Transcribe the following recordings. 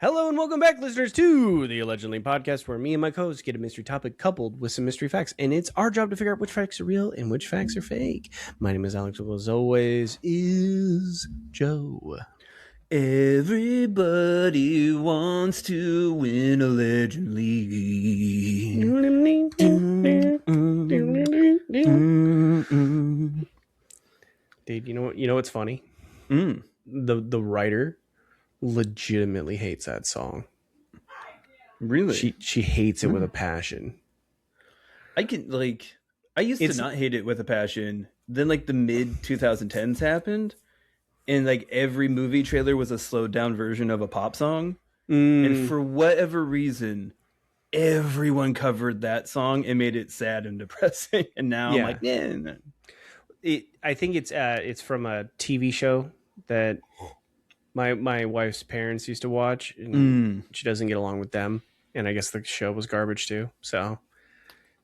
Hello and welcome back, listeners, to the Allegedly podcast, where me and my co-host get a mystery topic coupled with some mystery facts, and it's our job to figure out which facts are real and which facts are fake. My name is Alex, as always is Joe. Everybody wants to win allegedly. Dude, you know what's funny? Mm. The writer legitimately hates that song. Really? She hates it with a passion. I used to not hate it with a passion. Then the mid 2010s happened, and every movie trailer was a slowed down version of a pop song. And for whatever reason, everyone covered that song and made it sad and depressing. And now I'm like, yeah. I think it's from a TV show that my wife's parents used to watch, and she doesn't get along with them. And I guess the show was garbage too. So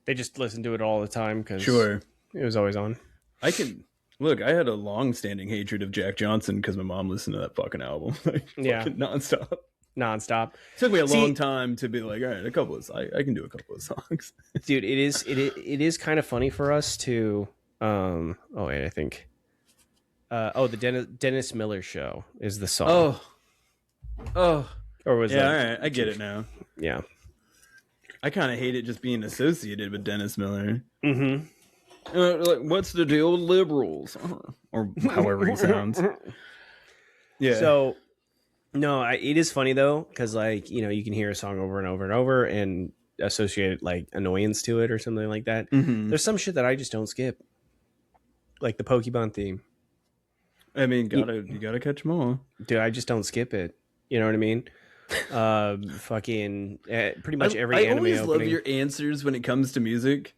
they just listen to it all the time because it was always on. I had a long-standing hatred of Jack Johnson because my mom listened to that fucking album. Nonstop. It took me a long time to be like, all right, I can do a couple of songs. Dude, it is kind of funny for us to the Dennis Miller Show is the song. Or was all right, I get it now. Yeah. I kind of hate it just being associated with Dennis Miller. Mm-hmm. What's the deal with liberals? Or however he sounds. Yeah. So, no, it is funny, though, because, you can hear a song over and over and over and associate, annoyance to it or something like that. Mm-hmm. There's some shit that I just don't skip. Like the Pokemon theme. I mean, you gotta catch them all. Dude, I just don't skip it. You know what I mean? Pretty much every anime always opening. Love your answers when it comes to music,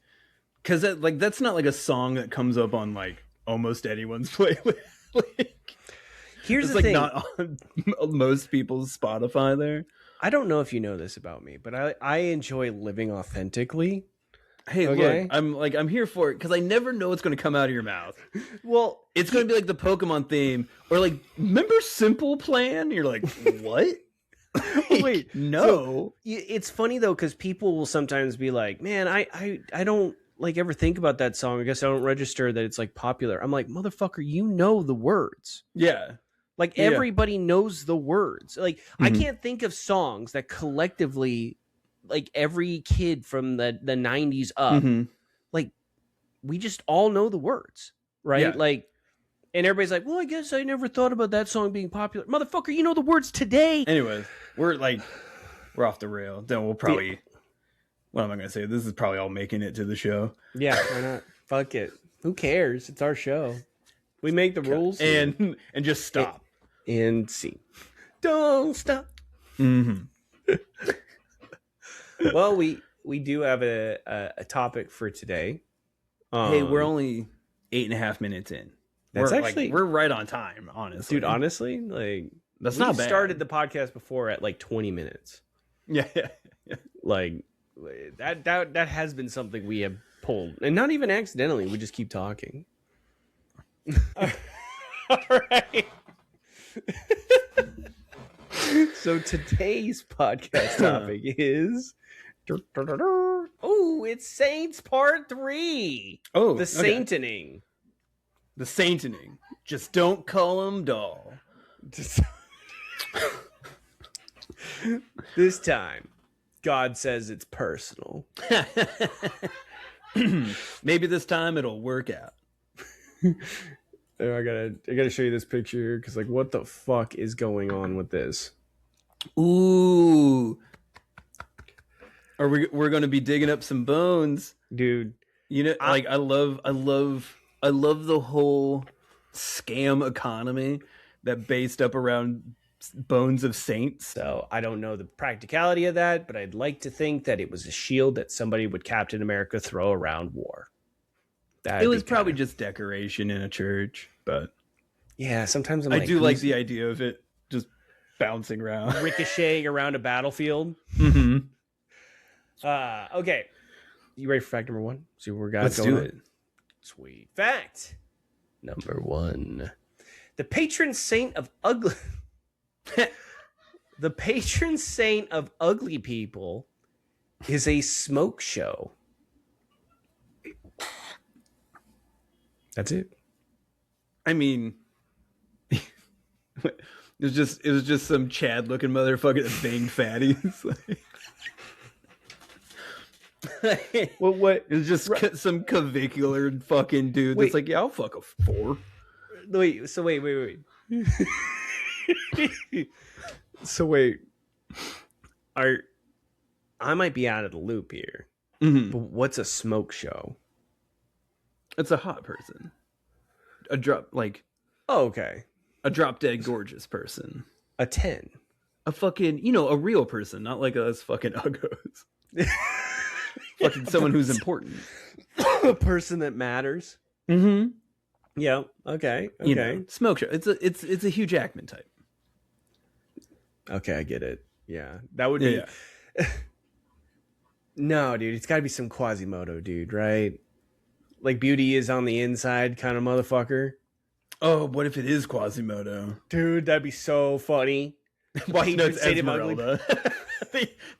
because that's not a song that comes up on almost anyone's playlist. Here's the thing, not on most people's Spotify there. I don't know if you know this about me, but I enjoy living authentically. Hey, okay? Look, I'm here for it because I never know what's going to come out of your mouth. Well, it's going to be the Pokemon theme, or remember Simple Plan? You're like, what? Wait, no. So, it's funny though, because people will sometimes be like, "Man, I don't ever think about that song. I guess I don't register that it's popular." I'm like, motherfucker, you know the words. Yeah. Everybody knows the words. I can't think of songs that collectively, every kid from the 90s up, we just all know the words, right? Yeah. And everybody's like, well, I guess I never thought about that song being popular. Motherfucker, you know the words today. Anyways, we're off the rail. Then we'll probably, what am I going to say? This is probably all making it to the show. Yeah, why not? Fuck it. Who cares? It's our show. We make the rules. And just stop. And see. Don't stop. Mm-hmm. Well, we do have a topic for today. Hey, we're only 8.5 minutes in. We're right on time, honestly. Dude, honestly, that's not bad. We started the podcast before at 20 minutes. Yeah. That has been something we have pulled, and not even accidentally. We just keep talking. All right. So today's podcast topic is it's Saints Part 3. Oh, the saintening. The saintening. Just don't call him doll. This time, God says it's personal. Maybe this time it'll work out. I gotta show you this picture because what the fuck is going on with this? Ooh. We're gonna be digging up some bones, dude. I love the whole scam economy that based up around bones of saints. So I don't know the practicality of that, but I'd like to think that it was a shield that somebody would Captain America throw around war. It was probably just decoration in a church, but yeah, sometimes I do like the idea of it just bouncing around, ricocheting around a battlefield. Mm-hmm. Okay, you ready for fact number one? See where we're going. Let's do it. Sweet. Fact number one: the patron saint of ugly. The patron saint of ugly people is a smoke show. That's it. I mean, it was just some Chad looking motherfucker that banged fatties. Well, what? It was just some clavicular fucking dude that's like, yeah, I'll fuck a 4. Wait. So wait. So wait. I might be out of the loop here. Mm-hmm. But what's a smoke show? It's a hot person. Oh, okay. A drop dead gorgeous person. A 10. A fucking, a real person, not like us fucking uggos. Fucking someone who's important. A person that matters. Mm-hmm. Yeah. Okay. Smoke show. It's a Hugh Jackman type. Okay, I get it. Yeah. That would be... Yeah. No, dude. It's got to be some Quasimodo dude, right? Like Beauty is on the inside kind of motherfucker. Oh, what if it is Quasimodo? Dude, that'd be so funny. Why no, it's Esmeralda.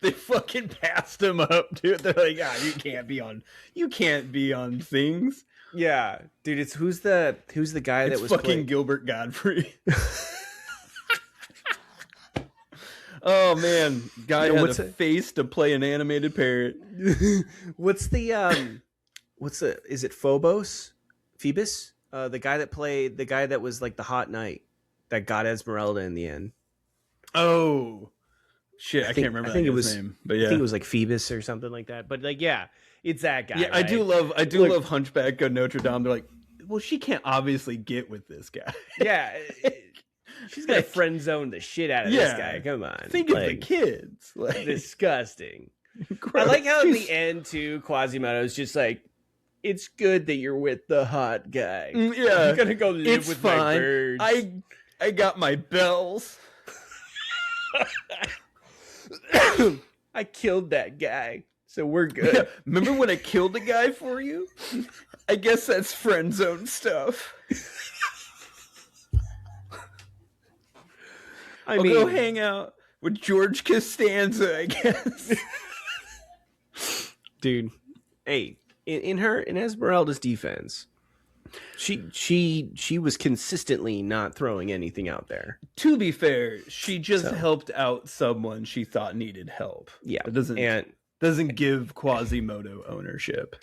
they fucking passed him up, dude. They're like, you can't be on things. Yeah, dude. It's who's the guy that was fucking Gilbert Godfrey. Oh man, guy had a face to play an animated parrot. Is it Phobos? Phoebus? The guy that was like the hot knight that got Esmeralda in the end. Oh shit, I can't remember. I think it was name, but yeah, I think it was like Phoebus or something like that. But like, yeah, it's that guy. Yeah, right? I do love Hunchback of Notre Dame. They're like, well, she can't obviously get with this guy. Yeah, she's gonna friend zone the shit out of this guy. Come on, think of the kids. Like, disgusting. Gross. I like how at the end too, Quasimodo's just like, it's good that you're with the hot guy. Yeah, I'm gonna go live with my birds. I got my bells. I killed that guy, so we're good. Yeah. Remember when I killed a guy for you? I guess that's friend zone stuff. I'll go hang out with George Costanza, I guess. Dude, hey, in Esmeralda's defense, she was consistently not throwing anything out there. To be fair, she just helped out someone she thought needed help. Yeah, it doesn't give Quasimodo ownership.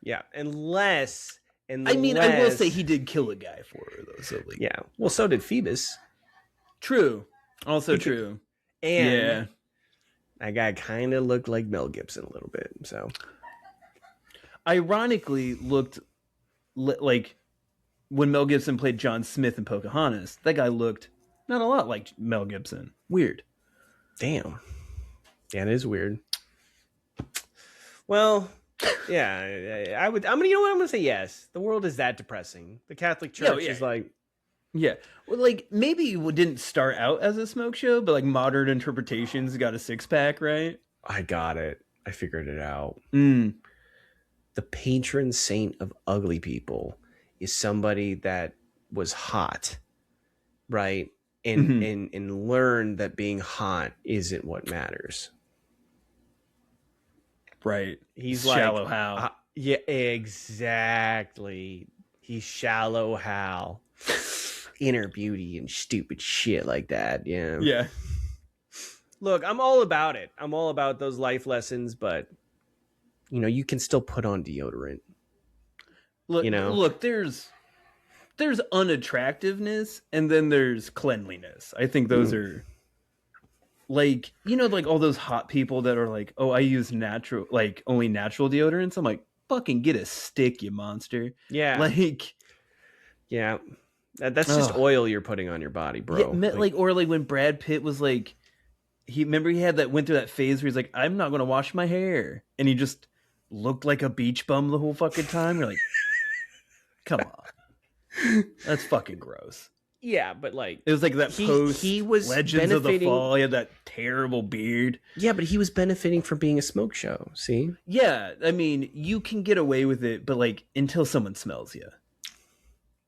Yeah, unless I will say he did kill a guy for her though. So like, yeah, well, so did Phoebus. True, also true. And that guy kind of looked like Mel Gibson a little bit. So, ironically, looked like when Mel Gibson played John Smith in Pocahontas, that guy looked not a lot like Mel Gibson. Weird. Damn. Yeah, it is weird. Well, yeah, I'm gonna say yes. The world is that depressing. The Catholic Church is like, yeah. Well, like maybe it didn't start out as a smoke show, but like modern interpretations got a 6-pack, right? I got it. I figured it out. The patron saint of ugly people is somebody that was hot, right? And learned that being hot isn't what matters. Right. He's shallow like, Hal. Yeah, exactly. He's shallow Hal. Inner beauty and stupid shit like that. Yeah. Yeah. Look, I'm all about it. I'm all about those life lessons, but you can still put on deodorant. Look, there's unattractiveness and then there's cleanliness. I think those are like, like all those hot people that are like, oh, I use only natural deodorants. I'm like, fucking get a stick, you monster. Yeah. Like, yeah. That's just oil you're putting on your body, bro. Yeah, or when Brad Pitt was like, went through that phase where he's like, I'm not going to wash my hair. And he just looked like a beach bum the whole fucking time. You're like, come on. That's fucking gross. Yeah, but like it was like that he was Legends of the Fall. He had that terrible beard. Yeah, but he was benefiting from being a smoke show. See? Yeah, I mean, you can get away with it, but like until someone smells you.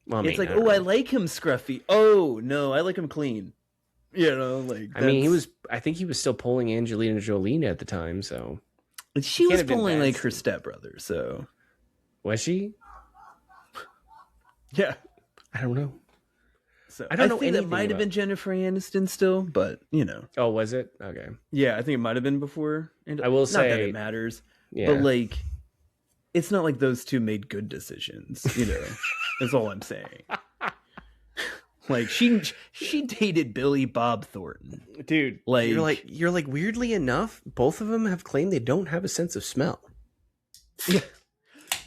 Well, it's like, I like him scruffy. Oh no, I like him clean. You know, like I mean, I think he was still pulling Angelina Jolie at the time, so she was pulling like her stepbrother. So was she? Yeah, I don't know. So I don't know. Think that might have been Jennifer Aniston still, but you know. Oh, was it? Okay. Yeah, I think it might have been before. And I will say not that it matters, but like, it's not like those two made good decisions. You know, that's all I'm saying. Like she dated Billy Bob Thornton, dude. Like you're like weirdly enough, both of them have claimed they don't have a sense of smell. Yeah,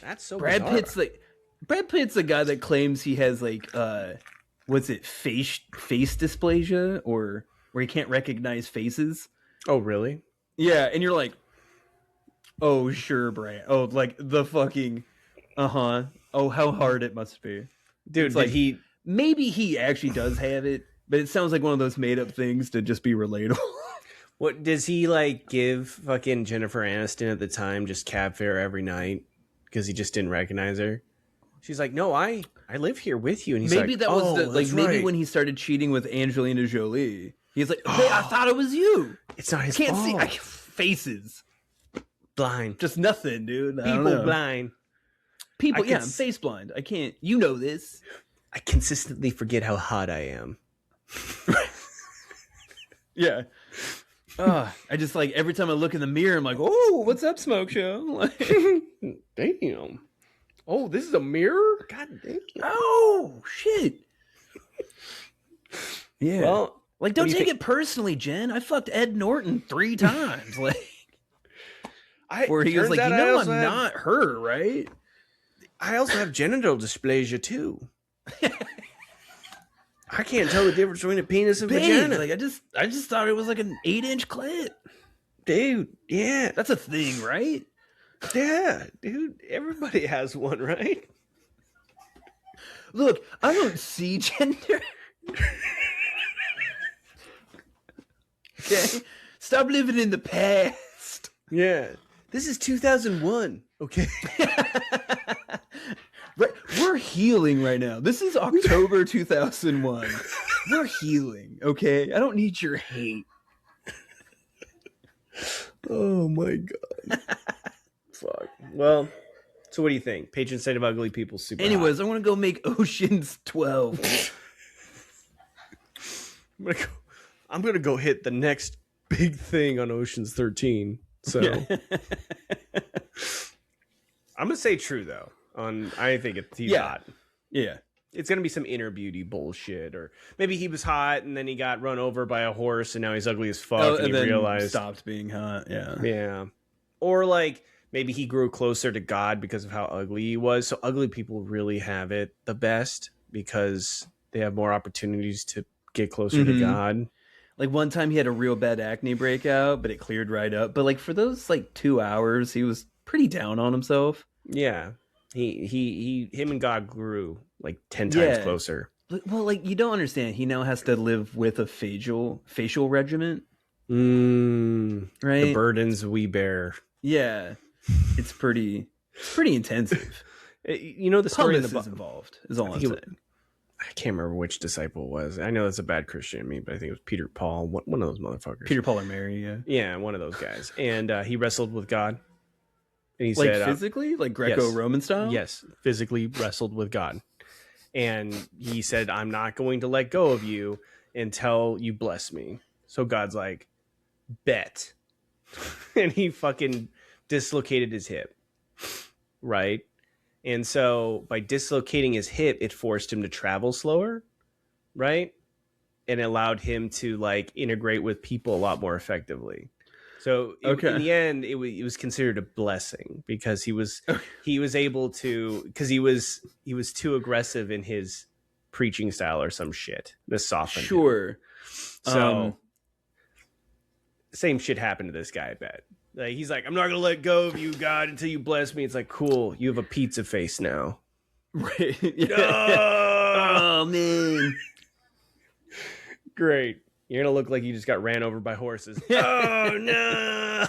that's so. Brad bizarre. Brad Pitt's the guy that claims he has like what's it, face dysplasia, or where he can't recognize faces. Oh, really? Yeah, and you're like, oh sure, Brad. Oh, like the fucking oh, how hard it must be, dude. It's like, maybe he actually does have it, but it sounds like one of those made up things to just be relatable. What does he like give fucking Jennifer Aniston at the time just cab fare every night because he just didn't recognize her? She's like, no, I live here with you. And he's maybe like, that was maybe when he started cheating with Angelina Jolie. He's like, hey, I thought it was you. It's not his fault. See. I can't faces. Blind. Just nothing, dude. People blind. People, I'm face blind. I can't. You know this. I consistently forget how hot I am. Yeah. I just like every time I look in the mirror, I'm like, oh, what's up, Smoke Show? Like, damn. Oh, this is a mirror? God damn. Oh, shit. Yeah. Well, like, don't take it personally, Jen. I fucked Ed Norton 3 times. Like, where he was like, you know, I'm not her, right? I also have genital dysplasia too. I can't tell the difference between a penis and vagina. Like I just thought it was like an 8-inch clit. Dude, yeah. That's a thing, right? Yeah, dude. Everybody has one, right? Look, I don't see gender. Okay? Stop living in the past. Yeah. This is 2001. Okay. Right, we're healing right now. This is October 2001. We're healing, okay? I don't need your hate. Oh my god. Fuck. Well, so what do you think? Patron saint of ugly people super Anyways, hot. I want to go make Ocean's 12. I'm gonna go hit the next big thing on Ocean's 13. So I'm gonna say true though. I think he's hot. Yeah. It's gonna be some inner beauty bullshit, or maybe he was hot and then he got run over by a horse and now he's ugly as fuck and he then realized stopped being hot. Yeah. Yeah. Or like maybe he grew closer to God because of how ugly he was. So ugly people really have it the best because they have more opportunities to get closer to God. Like one time he had a real bad acne breakout, but it cleared right up. But like for those like 2 hours, he was pretty down on himself. Yeah. Him and God grew like 10 times closer. Well, like you don't understand. He now has to live with a facial regimen. Right. The burdens we bear. Yeah. It's pretty intensive. You know the story is involved is all I'm saying. I can't remember which disciple it was. I know that's a bad Christian in me, but I think it was Peter Paul, one of those motherfuckers. Peter Paul or Mary, yeah. Yeah, one of those guys. And he wrestled with God. And he said, physically? Like Greco-Roman style? Yes, physically wrestled with God. And he said, I'm not going to let go of you until you bless me. So God's like, bet. And he fucking dislocated his hip. Right? And so by dislocating his hip, it forced him to travel slower. Right? And allowed him to like integrate with people a lot more effectively. So in the end, it was considered a blessing because he was able to, because he was too aggressive in his preaching style or some shit. This softened him. So same shit happened to this guy, I bet. Like he's like, I'm not gonna let go of you, God, until you bless me. It's like, cool, you have a pizza face now. Right. Oh man. Great. You're going to look like you just got ran over by horses. Oh, no.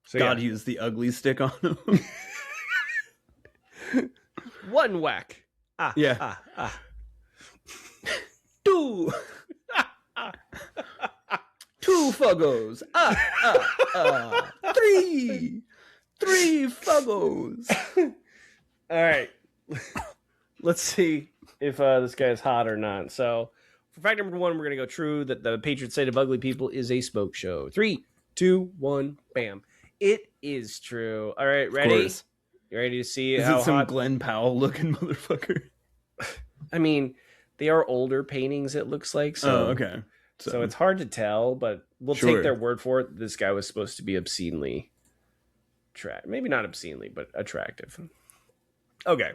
So God used the ugly stick on him. One whack. 2. 2 fuggos. 3. 3 fuggos. All right. Let's see if this guy is hot or not. So, for fact number 1, we're going to go true that the patron saint of ugly people is a smoke show. 3, 2, 1, bam. It is true. All right, ready? You ready to see is how it some hot? Glenn Powell looking motherfucker? I mean, they are older paintings, it looks like. So, okay. So it's hard to tell, but we'll take their word for it. This guy was supposed to be obscenely maybe not obscenely, but attractive. Okay.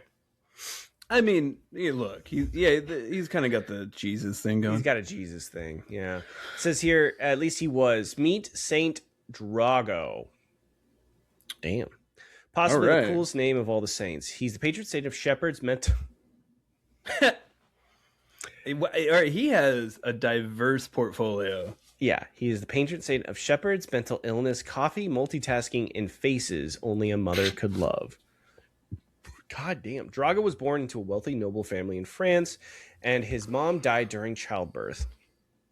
I mean, look, he's kind of got the Jesus thing going. He's got a Jesus thing, yeah. It says here, at least he was. Meet Saint Drago. Damn. Possibly the coolest name of all the saints. He's the patron saint of shepherds mental. He has a diverse portfolio. Yeah, he is the patron saint of shepherds, mental illness, coffee, multitasking, and faces only a mother could love. God damn. Drago was born into a wealthy noble family in France, and his mom died during childbirth.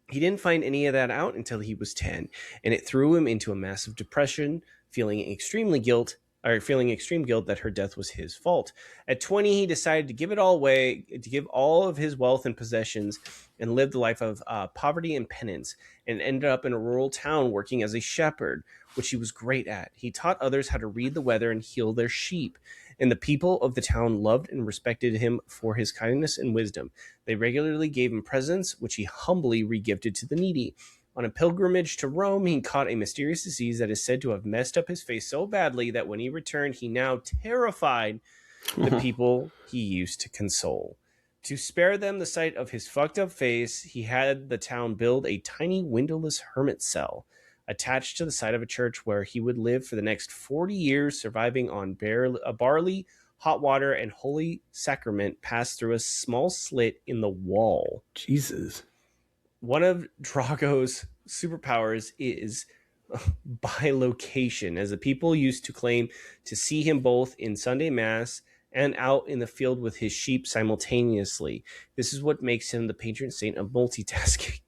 He didn't find any of that out until he was 10, and it threw him into a massive depression, feeling extreme guilt that her death was his fault. At 20, he decided to give it all away, to give all of his wealth and possessions, and live the life of poverty and penance, and ended up in a rural town working as a shepherd, which he was great at. He taught others how to read the weather and heal their sheep, and the people of the town loved and respected him for his kindness and wisdom. They regularly gave him presents, which he humbly regifted to the needy. On a pilgrimage to Rome, he caught a mysterious disease that is said to have messed up his face so badly that when he returned, he now terrified the people he used to console. To spare them the sight of his fucked up face, he had the town build a tiny windowless hermit cell attached to the side of a church where he would live for the next 40 years, surviving on barley, hot water, and holy sacrament passed through a small slit in the wall. Jesus. One of Drago's superpowers is bilocation, as the people used to claim to see him both in Sunday Mass and out in the field with his sheep simultaneously. This is what makes him the patron saint of multitasking.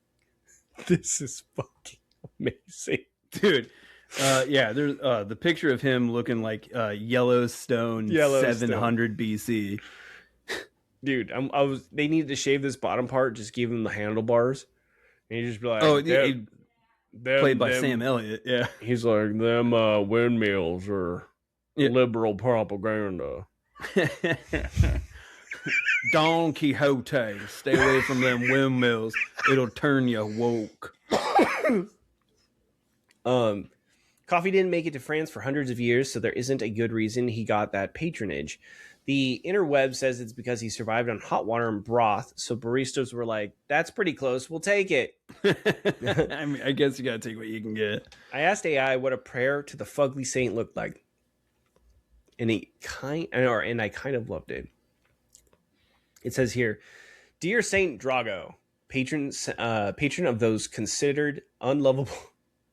This is fucking amazing. Dude. There's the picture of him looking like Yellowstone 700 BC. Dude, they needed to shave this bottom part, just give him the handlebars. And you just be like, played by Sam Elliott, yeah. He's like, them windmills are liberal propaganda. Don Quixote, stay away from them windmills. It'll turn you woke. Coffee didn't make it to France for hundreds of years, so there isn't a good reason he got that patronage. The interweb says it's because he survived on hot water and broth, so baristas were like, that's pretty close, we'll take it. I mean, I guess you gotta take what you can get. I asked AI what a prayer to the fugly saint looked like, and I kind of loved it. It says here, Dear Saint Drago, patron of those considered unlovable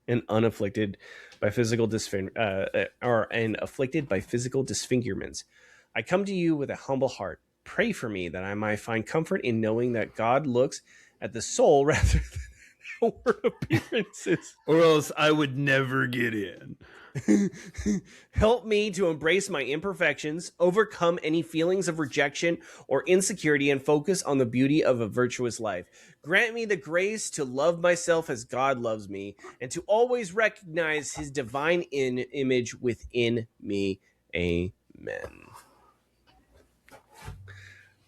and unafflicted by physical afflicted by physical disfigurements. I come to you with a humble heart. Pray for me that I might find comfort in knowing that God looks at the soul rather than outward appearances. Or else I would never get in. Help me to embrace my imperfections, overcome any feelings of rejection or insecurity, and focus on the beauty of a virtuous life. Grant me the grace to love myself as God loves me, and to always recognize his divine image within me. Amen.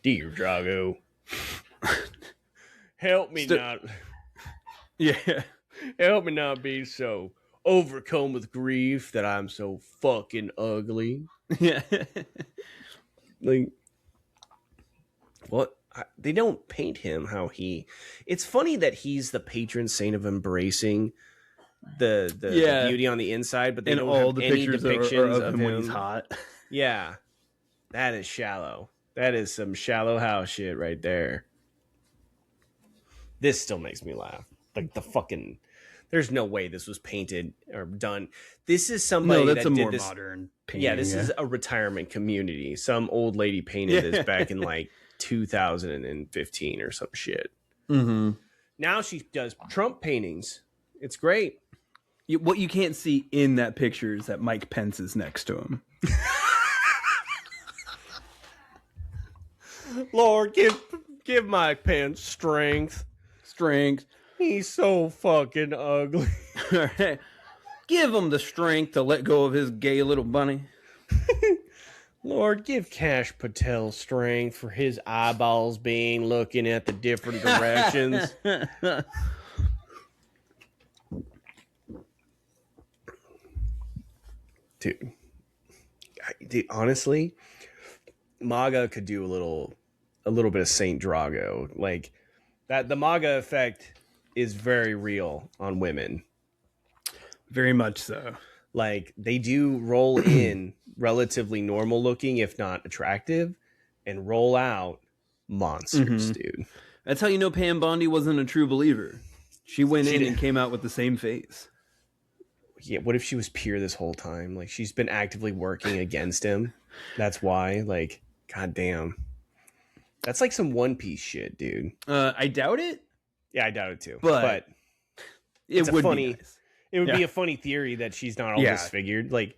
Dear Drago, help me not. Yeah. Help me not be so overcome with grief that I'm so fucking ugly. Yeah. Like, what? They don't paint him how he... It's funny that he's the patron saint of embracing the beauty on the inside, but they don't all have the any pictures depictions are of him when he's hot. Yeah. That is shallow. That is some shallow house shit right there. This still makes me laugh. Like the fucking... There's no way this was painted or done. This is somebody that's that a did more this. Modern painting. Yeah, this is a retirement community. Some old lady painted this back in like 2015 or some shit. Mm-hmm. Now she does Trump paintings. It's great. What you can't see in that picture is that Mike Pence is next to him. Lord, give Mike Pence strength. Strength. He's so fucking ugly. Give him the strength to let go of his gay little bunny. Lord, give Kash Patel strength for his eyeballs being looking at the different directions. Dude, honestly, MAGA could do a little bit of Saint Drago. Like that, the MAGA effect is very real on women. Very much so. Like they do roll in relatively normal looking, if not attractive, and roll out monsters, dude. That's how you know Pam Bondi wasn't a true believer. She went in and came out with the same face. Yeah, what if she was pure this whole time? Like she's been actively working against him. That's why. Like, goddamn. That's like some One Piece shit, dude. I doubt it. Yeah, I doubt it too. But it would be nice. It would be a funny theory that she's not all disfigured. Like,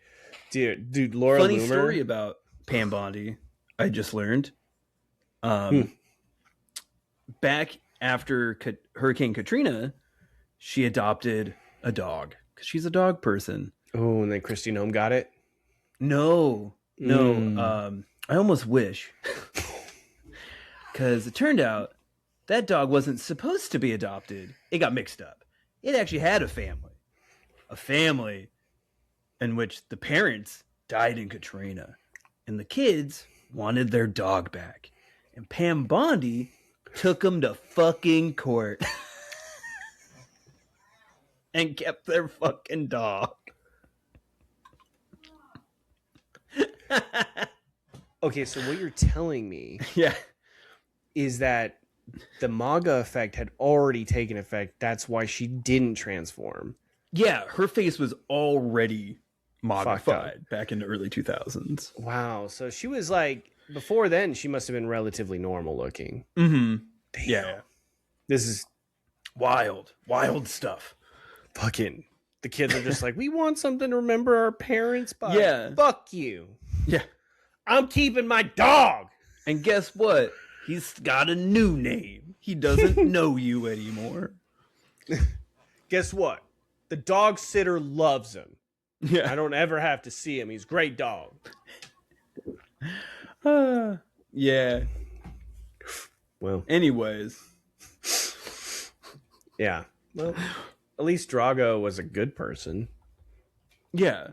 dude, Laura funny Loomer. Story about Pam Bondi. I just learned. Back after Hurricane Katrina, she adopted a dog because she's a dog person. Oh, and then Kristi Noem got it? No. I almost wish. Because it turned out that dog wasn't supposed to be adopted. It got mixed up. It actually had a family. A family in which the parents died in Katrina. And the kids wanted their dog back. And Pam Bondi took them to fucking court. And kept their fucking dog. Okay, so what you're telling me is that the MAGA effect had already taken effect. That's why she didn't transform. Yeah, her face was already modified back in the early 2000s. Wow, so she was like, before then, she must have been relatively normal looking. Mm-hmm. Damn. Yeah. This is wild stuff. Fucking, the kids are just like, we want something to remember our parents by. Yeah. Fuck you. Yeah. I'm keeping my dog. And guess what? He's got a new name. He doesn't know you anymore. Guess what? The dog sitter loves him. Yeah. I don't ever have to see him. He's a great dog. Yeah. Well. Anyways. Yeah. Well, at least Drago was a good person. Yeah.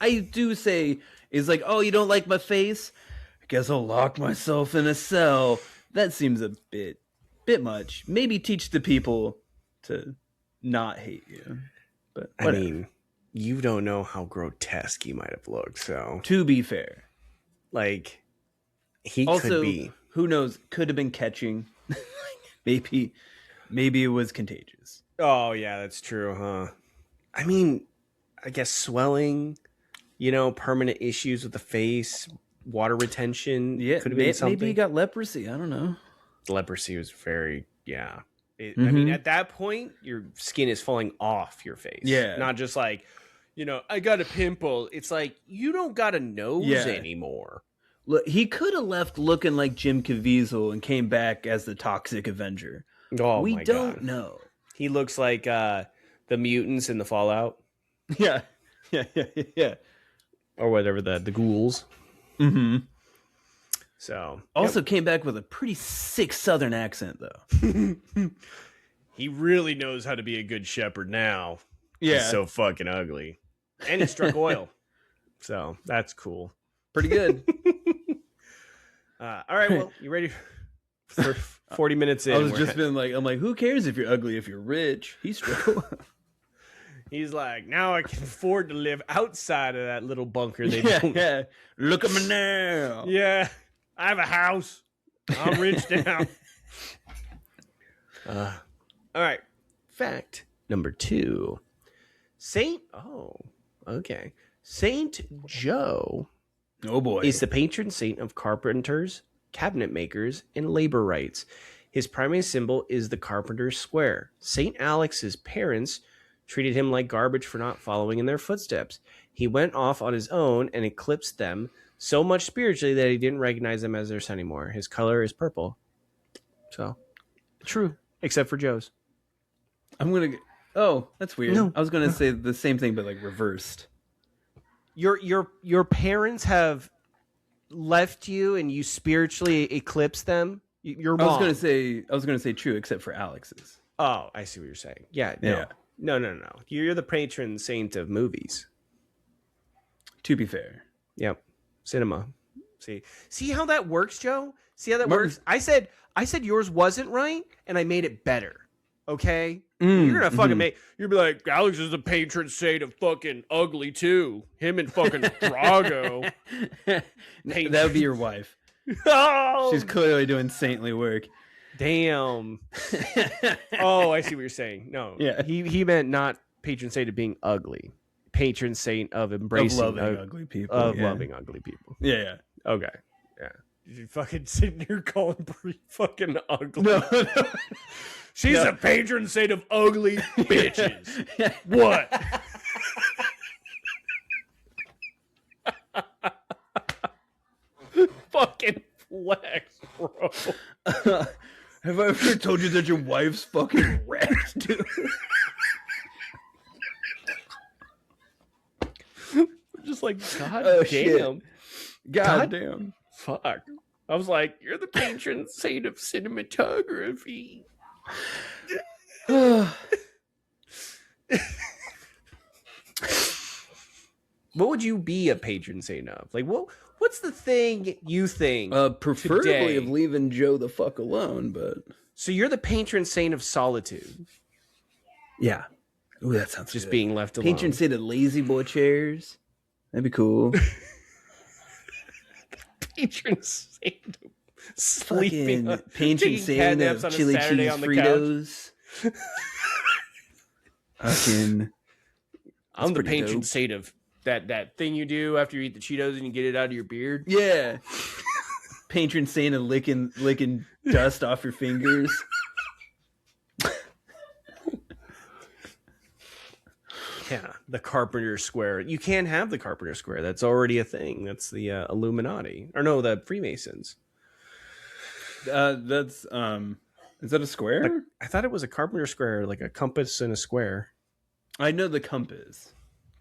I do say, it's like, oh, you don't like my face? I guess I'll lock myself in a cell. That seems a bit much. Maybe teach the people to not hate you. But whatever. I mean, you don't know how grotesque he might have looked, so. To be fair. Like, he also, could be. Who knows? Could have been catching. Maybe it was contagious. Oh, yeah, that's true, huh? I mean, I guess swelling, permanent issues with the face, water retention. Yeah, could have been something. Maybe he got leprosy. I don't know. Leprosy was very, I mean, at that point, your skin is falling off your face. Yeah. Not just like, I got a pimple. It's like, you don't got a nose anymore. Look, he could have left looking like Jim Caviezel and came back as the Toxic Avenger. Oh, we my don't God. know. He looks like the mutants in the Fallout. Yeah. Or whatever, the ghouls. Mm-hmm. So also came back with a pretty sick Southern accent, though. He really knows how to be a good shepherd now. Yeah. He's so fucking ugly. And he struck oil. So that's cool. Pretty good. All right, well, you ready for 40 minutes in? I'm like, who cares if you're ugly if you're rich? He struck oil. He's like, now I can afford to live outside of that little bunker they built. Yeah. Look at me now. Yeah. I have a house. I'm rich now. All right. Fact number 2. Saint Joe Oh boy. is the patron saint of carpenters, cabinet makers, and labor rights. His primary symbol is the carpenter's square. St. Alex's parents treated him like garbage for not following in their footsteps. He went off on his own and eclipsed them so much spiritually that he didn't recognize them as their son anymore. His color is purple. So, true, except for Joe's. Oh, that's weird. No. I was gonna say the same thing, but like reversed. Your parents have left you, and you spiritually eclipse them. Your mom. I was gonna say true, except for Alex's. Oh, I see what you're saying. Yeah. No. You're the patron saint of movies. To be fair. Yep. Cinema. See how that works, Joe? See how that works? I said yours wasn't right, and I made it better. Okay? You're gonna fucking you'll be like, Alex is the patron saint of fucking ugly too. Him and fucking Drago. That would be your wife. Oh! She's clearly doing saintly work. Damn. Oh, I see what you're saying. No. Yeah. He meant not patron saint of being ugly. Patron saint of embracing loving ugly people. Loving ugly people. Yeah. Okay. Yeah. You fucking sitting here calling Brie fucking ugly. No. She's a patron saint of ugly bitches. What? Fucking flex, bro. Have I ever told you that your wife's fucking wrecked, dude? Just like, God damn. Shit. God damn. Fuck. I was like, you're the patron saint of cinematography. What would you be a patron saint of? Like, what's the thing you think? Preferably today? of leaving Joe the fuck alone, but So you're the patron saint of solitude. yeah. Ooh, that sounds Just good. being left alone. Patron saint of lazy boy chairs. That'd be cool. Patron saint of sleeping. Patron saint of chili cheese Fritos. I'm the patron dope. saint of that thing you do after you eat the Cheetos and you get it out of your beard. Yeah. Patron saint of licking dust off your fingers. Yeah, the Carpenter Square. You can't have the Carpenter Square. That's already a thing. That's the Illuminati. Or no, the Freemasons. That's is that a square? I thought it was a Carpenter Square, like a compass and a square. I know the compass.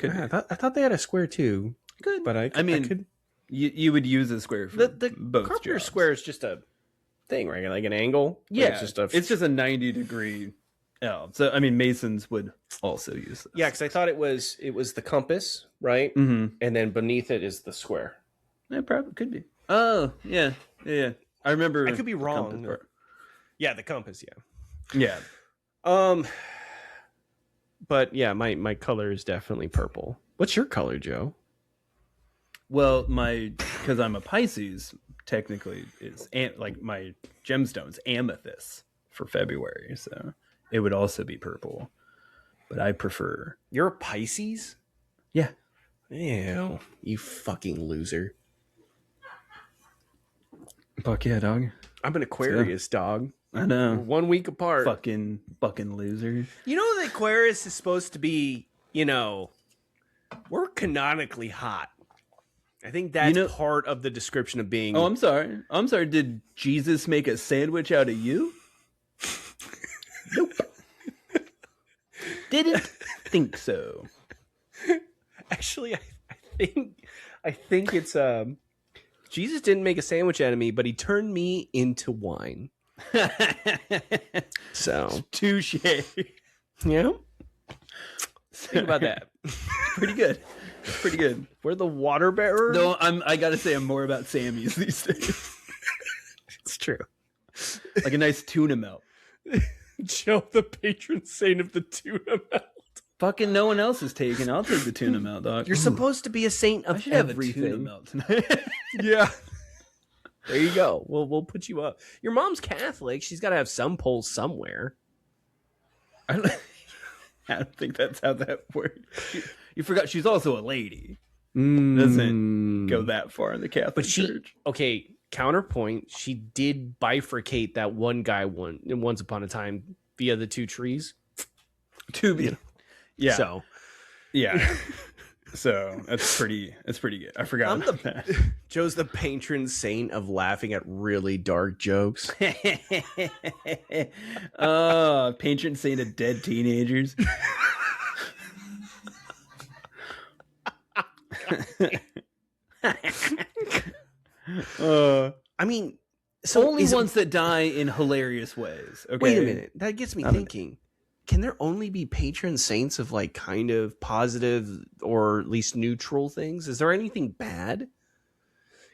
I thought they had a square too. Good, but I could. You would use a square for The both Carpenter jobs. Square is just a thing, right? Like an angle. Yeah, Like it's just a 90-degree L. So I mean, Masons would also use this. Yeah, because I thought it was the compass, right? Mm-hmm. And then beneath it is the square. It probably could be. Oh, yeah. I remember. I could be the wrong. compass part. Yeah, the compass. Yeah. But yeah, my color is definitely purple. What's your color, Joe? Well, because I'm a Pisces, technically, is like my gemstone's amethyst for February, so it would also be purple. But I prefer. You're a Pisces? Yeah. Ew, you fucking loser. Fuck yeah, dog. I'm an Aquarius, dog. I know. We're 1 week apart. Fucking loser. You know, the Aquarius is supposed to be, we're canonically hot. I think that's part of the description of being. Oh, I'm sorry. Did Jesus make a sandwich out of you? Nope. Didn't think so. Actually, I think it's Jesus didn't make a sandwich out of me, but he turned me into wine. So touche. Yeah. Think about that. Pretty good. We're the water bearer. Though I gotta say I'm more about Sammy's these days. It's true. Like a nice tuna melt. Joe, the patron saint of the tuna melt. Fucking no one else is taking. I'll take the tuna melt, dog. You're supposed to be a saint of everything. Have a tuna melt tonight. Yeah. There you go. We'll put you up. Your mom's Catholic. She's got to have some pull somewhere. I don't think that's how that works. You forgot she's also a lady. Doesn't go that far in the Catholic Church. Okay, counterpoint, she did bifurcate that one guy once upon a time via the two trees. Yeah. So yeah. So that's pretty good. I forgot about that. Joe's the patron saint of laughing at really dark jokes. Patron saint of dead teenagers. I mean, so only ones that die in hilarious ways. Okay. Wait a minute. That gets me thinking. Can there only be patron saints of like kind of positive or at least neutral things? Is there anything bad?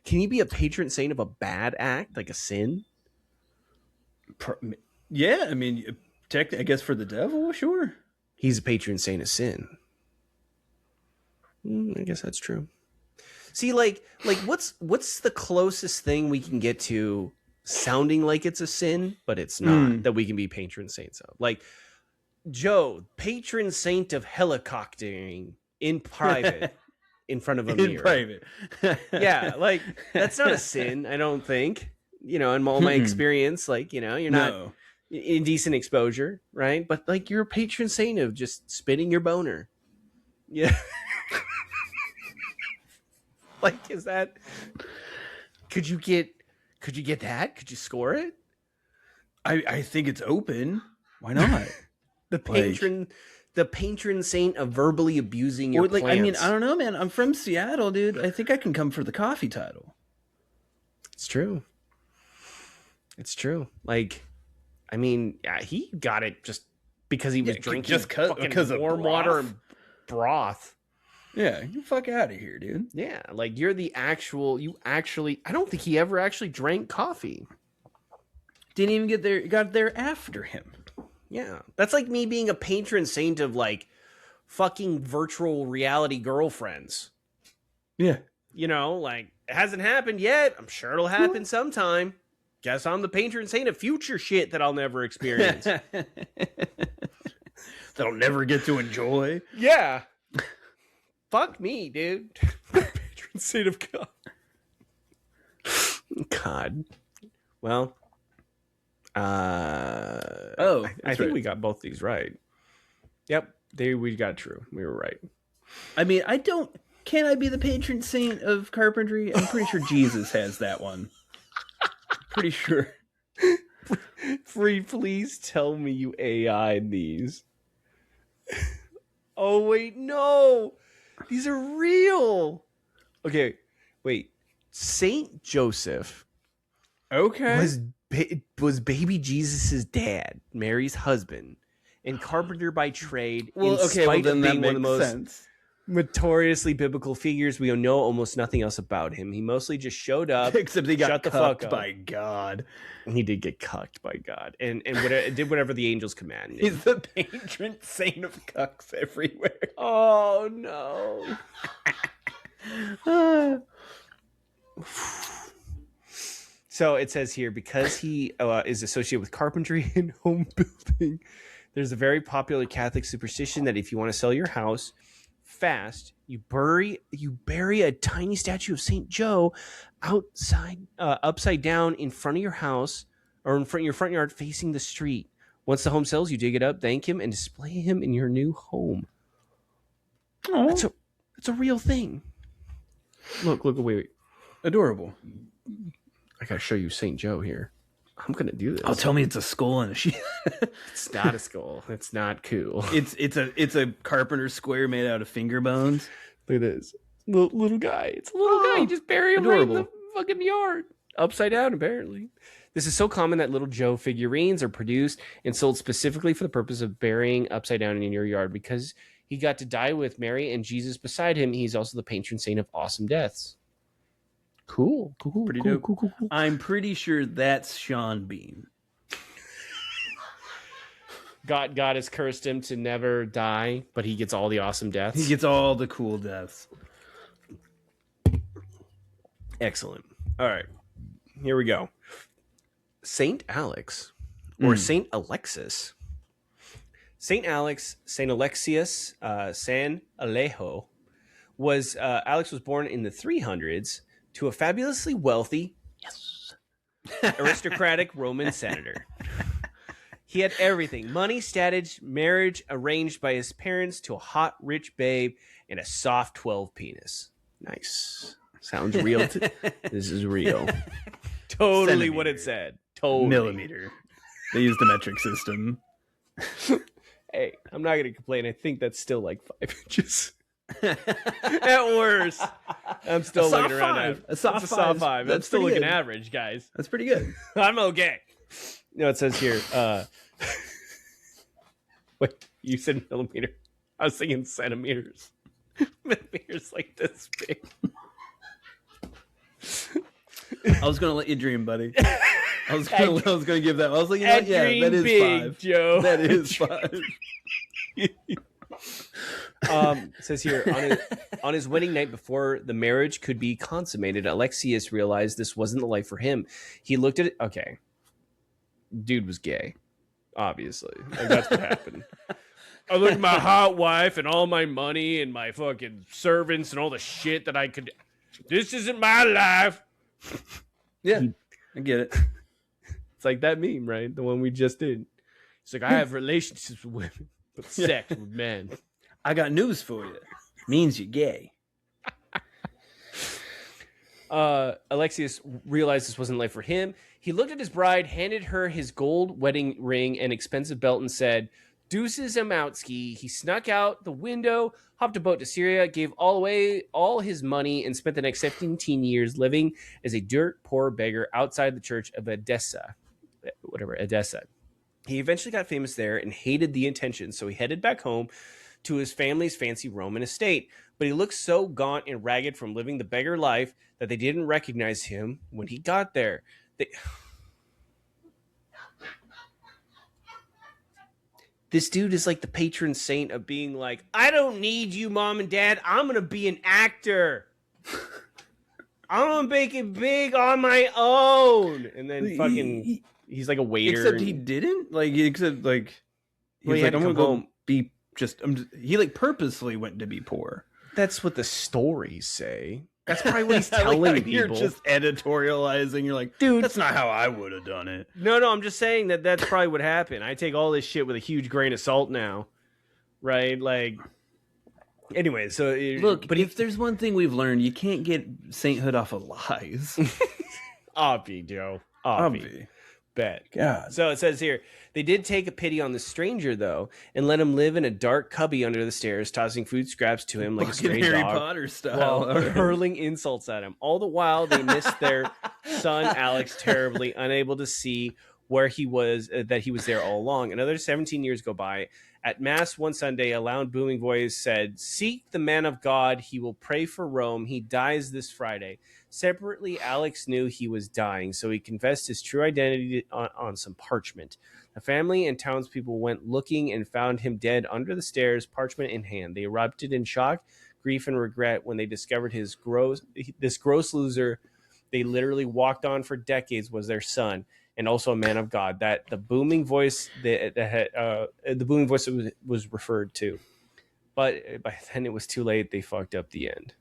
Can you be a patron saint of a bad act, like a sin? Yeah, I mean, I guess for the devil, sure. He's a patron saint of sin. I guess that's true. See, like what's the closest thing we can get to sounding like it's a sin, but it's not, that we can be patron saints of? Like, Joe, patron saint of helicoptering in private in front of a mirror. In private. Yeah, like, that's not a sin, I don't think. In all my experience, like, you're not indecent exposure, right? But, like, you're a patron saint of just spitting your boner. Yeah. Like, is that... Could you get that? Could you score it? I think it's open. Why not? The patron saint of verbally abusing your plants. I mean, I don't know, man. I'm from Seattle, dude. I think I can come for the coffee title. It's true. Like, I mean, yeah, he got it just because he was drinking just because of warm water and broth. Yeah, get the fuck out of here, dude. Yeah, like I don't think he ever actually drank coffee. Didn't even get there, got there after him. Yeah, that's like me being a patron saint of like fucking virtual reality girlfriends. Yeah. Like, it hasn't happened yet. I'm sure it'll happen sometime. Guess I'm the patron saint of future shit that I'll never experience. That I'll never get to enjoy. Yeah. Fuck me, dude. Patron saint of God. God. Well, I think we got both these right. Yep, we got true. We were right. I mean, can I be the patron saint of carpentry? I'm pretty sure Jesus has that one. Pretty sure. Please tell me you AI'd these. Oh, wait, no. These are real. Okay, wait. Saint Joseph was baby Jesus's dad, Mary's husband, and carpenter by trade. Well, then that makes sense. Notoriously biblical figures, we know almost nothing else about him. He mostly just showed up, except he got cucked by God. He did get cucked by God, and did whatever the angels commanded. He's the patron saint of cucks everywhere. Oh no. So it says here, because he is associated with carpentry and home building, there's a very popular Catholic superstition that if you want to sell your house fast, you bury a tiny statue of Saint Joe upside down in front of your house, or in front of your front yard facing the street. Once the home sells, you dig it up, thank him, and display him in your new home. Oh, that's a real thing. Look, wait. Adorable. I gotta show you Saint Joe here. I'm gonna do this. Oh, tell me it's a skull and a sheep. It's not a skull. It's not cool. It's a carpenter square made out of finger bones. Look at this little guy. It's a little guy. You just bury him right in the fucking yard, upside down. Apparently, this is so common that little Joe figurines are produced and sold specifically for the purpose of burying upside down in your yard. Because he got to die with Mary and Jesus beside him, he's also the patron saint of awesome deaths. Cool. Pretty dope. Cool. I'm pretty sure that's Sean Bean. God has cursed him to never die, but he gets all the awesome deaths. He gets all the cool deaths. Excellent. All right. Here we go. Saint Alex, or Saint Alexis. Saint Alex, Saint Alexius, San Alejo, Alex was born in the 300s to a fabulously wealthy Yes. Aristocratic Roman senator. He had everything. Money, status, marriage arranged by his parents to a hot, rich babe and a soft 12 penis. Nice. Sounds real. This is real. Totally Centimeter. what it said. Totally. Millimeter. They used the metric system. Hey, I'm not going to complain. I think that's still like 5 inches. At worst. I'm still looking around. A soft five. I'm still looking average, guys. That's pretty good. I'm okay. No, it says here. Wait, you said millimeter. I was thinking centimeters. Millimeters like this big. I was gonna let you dream, buddy. I was gonna give that. I was like, you know what? Yeah, that is big, 5. Joe. That is 5. It says here on his wedding night before the marriage could be consummated, Alexius realized this wasn't the life for him. He looked at it. Okay, dude was gay, obviously. Like, that's what happened. I looked at my hot wife and all my money and my fucking servants and all the shit that I could. This isn't my life. Yeah, I get it. It's like that meme, right? The one we just did. It's like, I have relationships with women, but sex with men. I got news for you. Means you're gay. Alexius realized this wasn't life for him. He looked at his bride, handed her his gold wedding ring and expensive belt, and said, "Deuces, I'm out ski." He snuck out the window, hopped a boat to Syria, gave all his money, and spent the next 17 years living as a dirt poor beggar outside the church of Edessa. He eventually got famous there and hated the attention, so he headed back home to his family's fancy Roman estate. But he looked so gaunt and ragged from living the beggar life that they didn't recognize him when he got there. This dude is like the patron saint of being like, I don't need you, mom and dad. I'm going to be an actor. I'm going to make it big on my own. And then fucking, he's like a waiter. Except he didn't? He was like, I'm going to go be he like purposely went to be poor. That's what the stories say. That's probably what he's telling people. You're just editorializing. You're like, dude, that's not how I would have done it. No, I'm just saying that's probably what happened. I take all this shit with a huge grain of salt now, right? Like, anyway, so look, but if there's one thing we've learned, you can't get sainthood off of lies. Obvi, Joe. Obvi. Bet. God. So it says here, they did take a pity on the stranger, though, and let him live in a dark cubby under the stairs, tossing food scraps to him like a stray Harry dog, Potter style, while hurling insults at him. All the while, they missed their son, Alex, terribly, unable to see where he was, that he was there all along. Another 17 years go by. At Mass one Sunday, a loud booming voice said, "Seek the man of God. He will pray for Rome. He dies this Friday." Separately, Alex knew he was dying, so he confessed his true identity on some parchment. The family and townspeople went looking and found him dead under the stairs, parchment in hand. They erupted in shock, grief, and regret when they discovered this gross loser they literally walked on for decades was their son, and also a man of God. That the booming voice was referred to, but by then it was too late. They fucked up the end.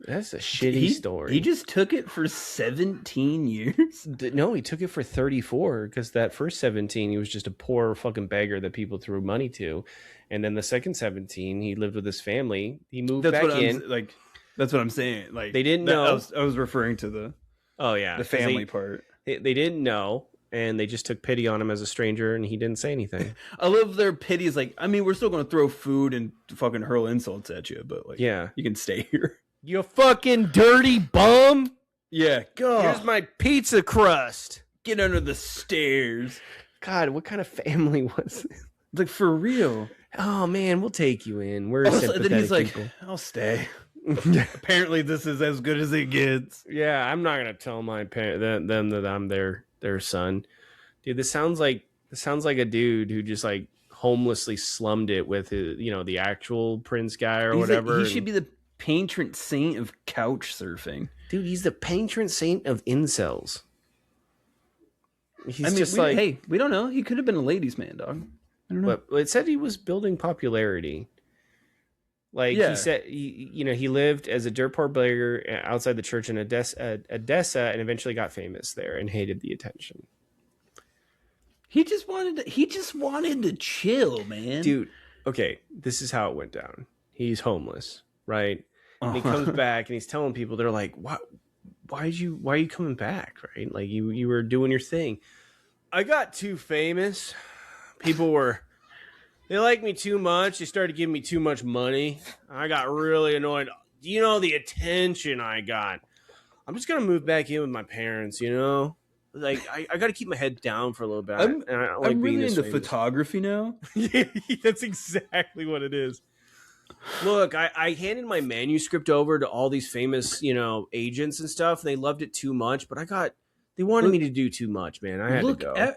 That's a shitty story. He just took it for 17 years? No, he took it for 34 because that first 17, he was just a poor fucking beggar that people threw money to. And then the second 17, he lived with his family. He moved back in. That's what I'm saying. Like, they didn't know. I was referring to the family part. They didn't know, and they just took pity on him as a stranger, and he didn't say anything. I love their pity. Is like, I mean, we're still going to throw food and fucking hurl insults at you, but like, yeah, you can stay here. You fucking dirty bum. Yeah, go. Here's my pizza crust. Get under the stairs. God, what kind of family was this? Like, for real. Oh, man, we'll take you in. We're sympathetic then he's like, people. I'll stay. Apparently, this is as good as it gets. Yeah, I'm not gonna tell my parent them that I'm their son. Dude, this sounds like a dude who just like homelessly slummed it with his, the actual Prince guy or whatever. He should be the patron saint of couch surfing. Dude, he's the patron saint of incels. Hey, we don't know. He could have been a ladies' man, dog. I don't know. But it said he was building popularity. Like he Yeah. said, he lived as a dirt poor beggar outside the church in Odessa, and eventually got famous there and hated the attention. He just wanted to chill, man. Dude, okay, this is how it went down. He's homeless, right? And he comes back and he's telling people, they're like, why are you coming back? Right? Like you were doing your thing. I got too famous. They liked me too much. They started giving me too much money. I got really annoyed. Do you know the attention I got? I'm just going to move back in with my parents, Like, I got to keep my head down for a little bit. I'm really into photography now. Yeah, that's exactly what it is. Look, I handed my manuscript over to all these famous, agents and stuff. They loved it too much, but they wanted me to do too much, man. I had to go.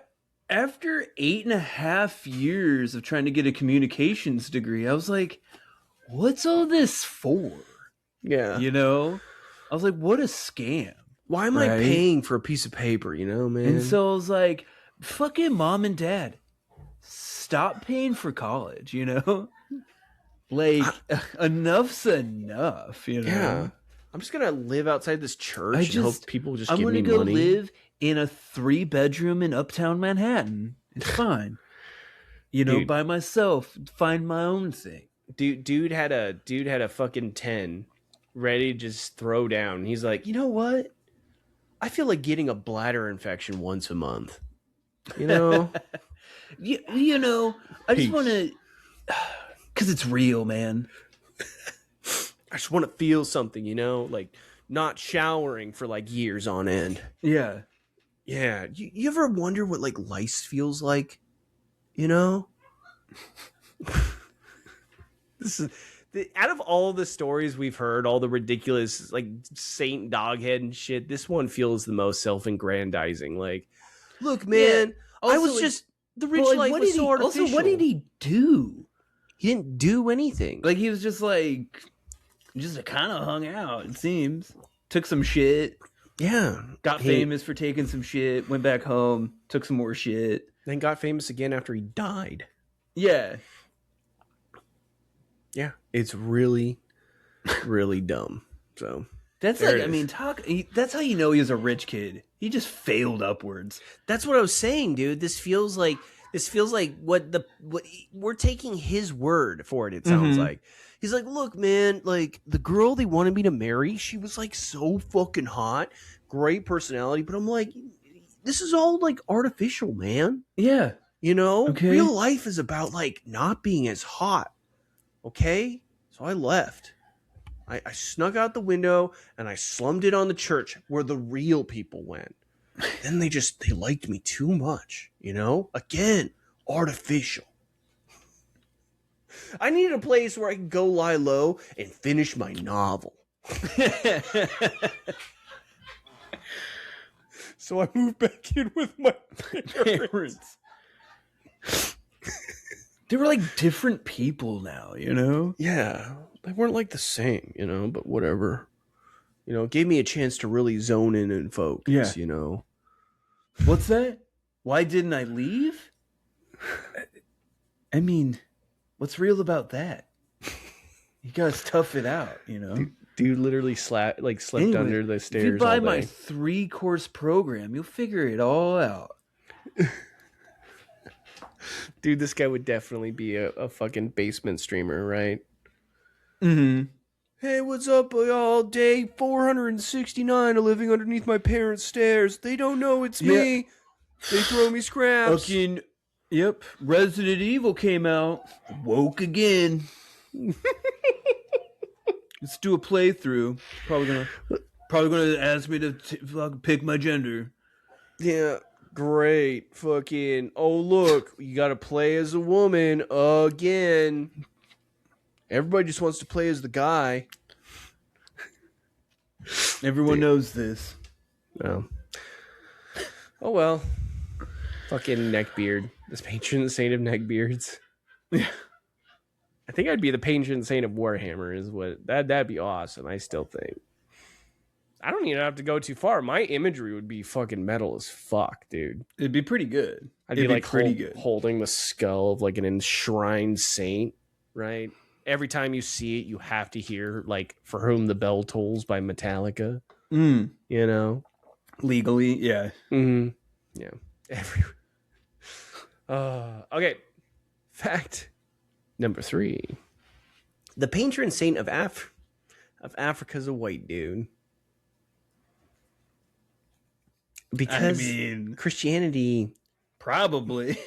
After 8.5 years of trying to get a communications degree, I was like, what's all this for? Yeah. I was like, what a scam. Why am I paying for a piece of paper, man? And so I was like, fucking mom and dad, stop paying for college, Like, enough's enough, Yeah. I'm just going to live outside this church and hope people just give me money. I'm going to go live in a 3-bedroom in Uptown Manhattan. It's fine. Dude, by myself, find my own thing. Dude had a fucking 10 ready to just throw down. He's like, you know what? I feel like getting a bladder infection once a month. I just want to, because it's real, man. I just want to feel something, like not showering for like years on end. Yeah. Yeah. You ever wonder what like lice feels like? This is out of all the stories we've heard, all the ridiculous like Saint Doghead and shit, this one feels the most self-aggrandizing. Like, look, man, I was just the rich life was so artificial. Also, what did he do? He didn't do anything. Like, he was just like, just kind of hung out. It seems took some shit. Yeah, got famous for taking some shit. Went back home, took some more shit, then got famous again after he died. Yeah. Yeah, it's really, really dumb. So that's like, I mean, that's how you know he was a rich kid. He just failed upwards. That's what I was saying, dude. This feels like what we're taking his word for it. It sounds like he's like, look, man, like the girl they wanted me to marry, she was like so fucking hot, great personality, but I'm like, this is all like artificial, man. Yeah, real life is about like not being as hot. Okay, so I left. I snuck out the window and I slummed it on the church where the real people went. Then they liked me too much, Again, artificial. I needed a place where I could go lie low and finish my novel. So I moved back in with my parents. They were like different people now, Yeah, they weren't like the same, but whatever. It gave me a chance to really zone in and focus, What's that? Why didn't I leave? I mean, what's real about that? You gotta tough it out, Dude literally slept under the stairs. If you buy my 3-course program, you'll figure it all out. Dude, this guy would definitely be a fucking basement streamer, right? Mm-hmm. Hey, what's up, y'all? Day 469 of living underneath my parents' stairs. They don't know it's me. They throw me scraps. Fucking, yep. Resident Evil came out. Woke again. Let's do a playthrough. Probably gonna ask me to pick my gender. Yeah. Great. Fucking, oh, look, you got to play as a woman again. Everybody just wants to play as the guy. Everyone knows this. Oh. Oh, well. Fucking neckbeard. This patron saint of neckbeards. Yeah. I think I'd be the patron saint of Warhammer is what that'd be awesome. I still think. I don't even have to go too far. My imagery would be fucking metal as fuck, dude. It'd be pretty good. I'd be like pretty good, holding the skull of like an enshrined saint, right? every time you see it, you have to hear like "For Whom the Bell Tolls" by Metallica. Mm. You know, Legally, yeah. mm-hmm. Yeah. Okay. Fact number 3: the patron saint of Africa is a white dude. Because Christianity, probably.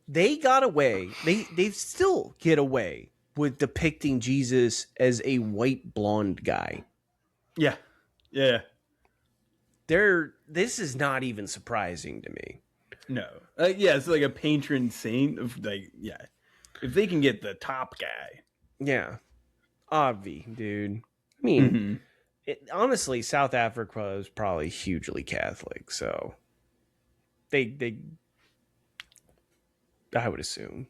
They got away. They still get away with depicting Jesus as a white blonde guy. Yeah. Yeah. This is not even surprising to me. No. Yeah, it's like a patron saint of like, yeah. If they can get the top guy. Yeah. Obvi, dude. I mean, honestly, South Africa is probably hugely Catholic, so they I would assume.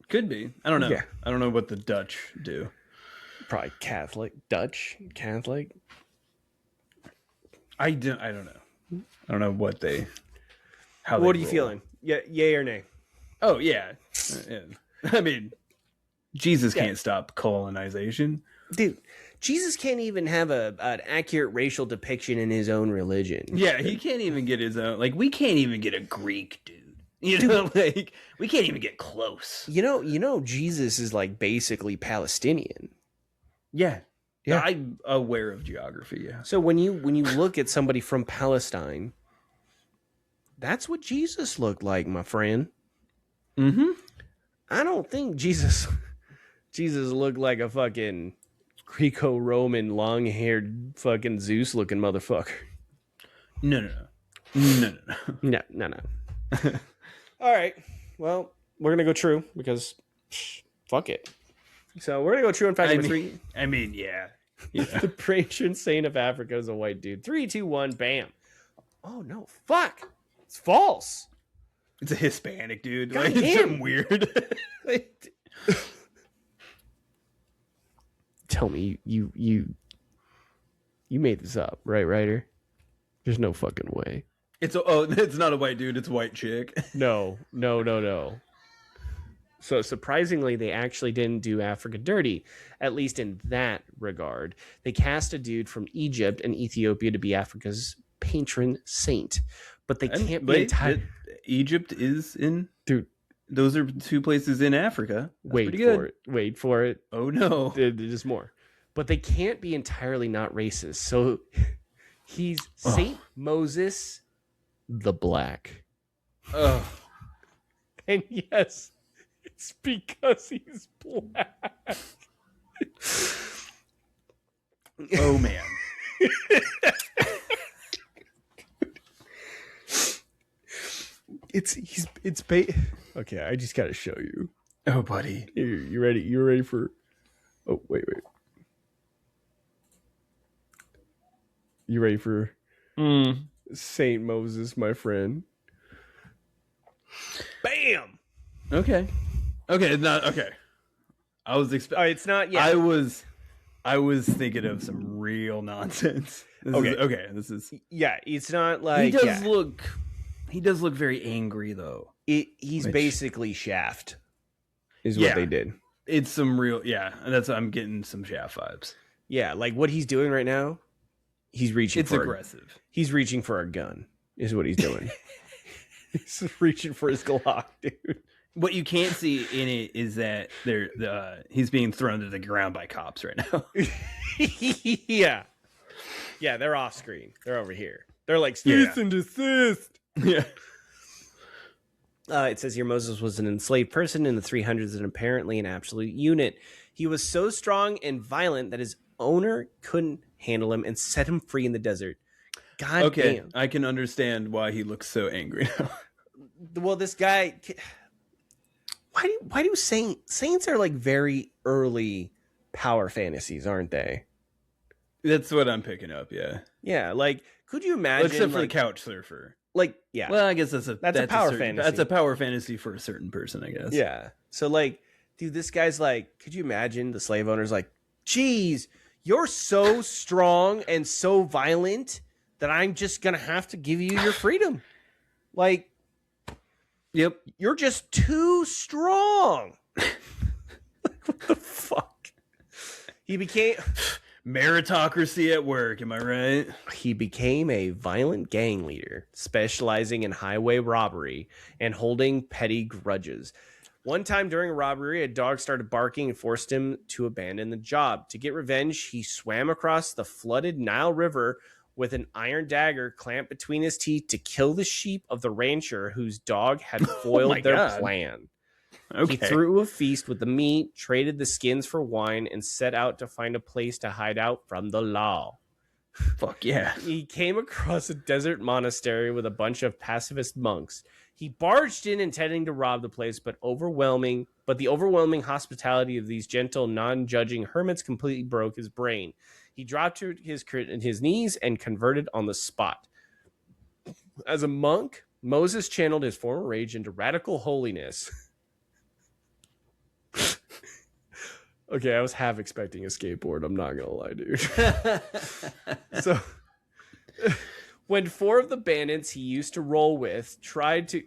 Could be. I don't know. Yeah. I don't know what the Dutch do. Probably Catholic. Dutch? Catholic? I don't know. I don't know what they... What are you feeling? Yeah, yay or nay? Oh, yeah. I mean, Jesus can't stop colonization. Dude, Jesus can't even have an accurate racial depiction in his own religion. Yeah, he can't even get his own... Like, we can't even get a Greek dude. You know, like, we can't even get close. You know, Jesus is like basically Palestinian. Yeah. I'm aware of geography, yeah. So when you look at somebody from Palestine, that's what Jesus looked like, my friend. Mm-hmm. I don't think Jesus looked like a fucking Greco-Roman long-haired fucking Zeus-looking motherfucker. No. All right. Well, we're going to go true because fuck it. So we're going to go true on fact number 3. I mean, yeah. The patron saint of Africa is a white dude. 3, 2, 1, bam. Oh, no. Fuck. It's false. It's a Hispanic dude. God like, damn. It's something weird. Tell me you made this up, right, writer? There's no fucking way. It's not a white dude, it's a white chick. No. So surprisingly, they actually didn't do Africa dirty, at least in that regard. They cast a dude from Egypt and Ethiopia to be Africa's patron saint, but they can't be Egypt is in... Dude. Those are 2 places in Africa. That's Wait for it. Oh, no. There's more. But they can't be entirely not racist. So he's Saint Moses the Black. Oh. And yes, it's because he's black. Oh, man. Okay, I just gotta show you. Oh, buddy. You ready? You ready for... Oh, wait. You ready for Saint Moses, my friend? Bam! Okay. It's not... Okay. I was expecting... it's not yet. I was thinking of some real nonsense. This is... Yeah, it's not like... He does look very angry, though. He's basically Shaft, is what they did. It's some real... Yeah, I'm getting some Shaft vibes. Yeah, like what he's doing right now, he's reaching It's aggressive. He's reaching for a gun, is what he's doing. He's reaching for his Glock, dude. What you can't see in it is that he's being thrown to the ground by cops right now. Yeah, they're off screen. They're over here. They're like cease and desist. Yeah. It says here Moses was an enslaved person in the 300s and apparently an absolute unit. He was so strong and violent that his owner couldn't handle him and set him free in the desert. God damn. I can understand why he looks so angry now. Well, this guy... Why do saints are like very early power fantasies, aren't they? That's what I'm picking up, yeah. Yeah, like, could you imagine... Except for the couch surfer. Like, yeah. Well, I guess that's a power fantasy. That's a power fantasy for a certain person, I guess. Yeah. So, like, dude, this guy's like, could you imagine the slave owner's like, geez, you're so strong and so violent that I'm just going to have to give you your freedom. Like, yep. You're just too strong. What the fuck? He became meritocracy at work. Am I right? He became a violent gang leader, specializing in highway robbery and holding petty grudges. One time during a robbery, a dog started barking and forced him to abandon the job. To get revenge, he swam across the flooded Nile River with an iron dagger clamped between his teeth to kill the sheep of the rancher whose dog had foiled their plan. Okay. He threw a feast with the meat, traded the skins for wine, and set out to find a place to hide out from the law. Fuck yeah. He came across a desert monastery with a bunch of pacifist monks. He barged in intending to rob the place, but the overwhelming hospitality of these gentle, non-judging hermits completely broke his brain. He dropped to his knees and converted on the spot. As a monk, Moses channeled his former rage into radical holiness. Okay, I was half expecting a skateboard. I'm not gonna lie, dude. So, when 4 of the bandits he used to roll with tried to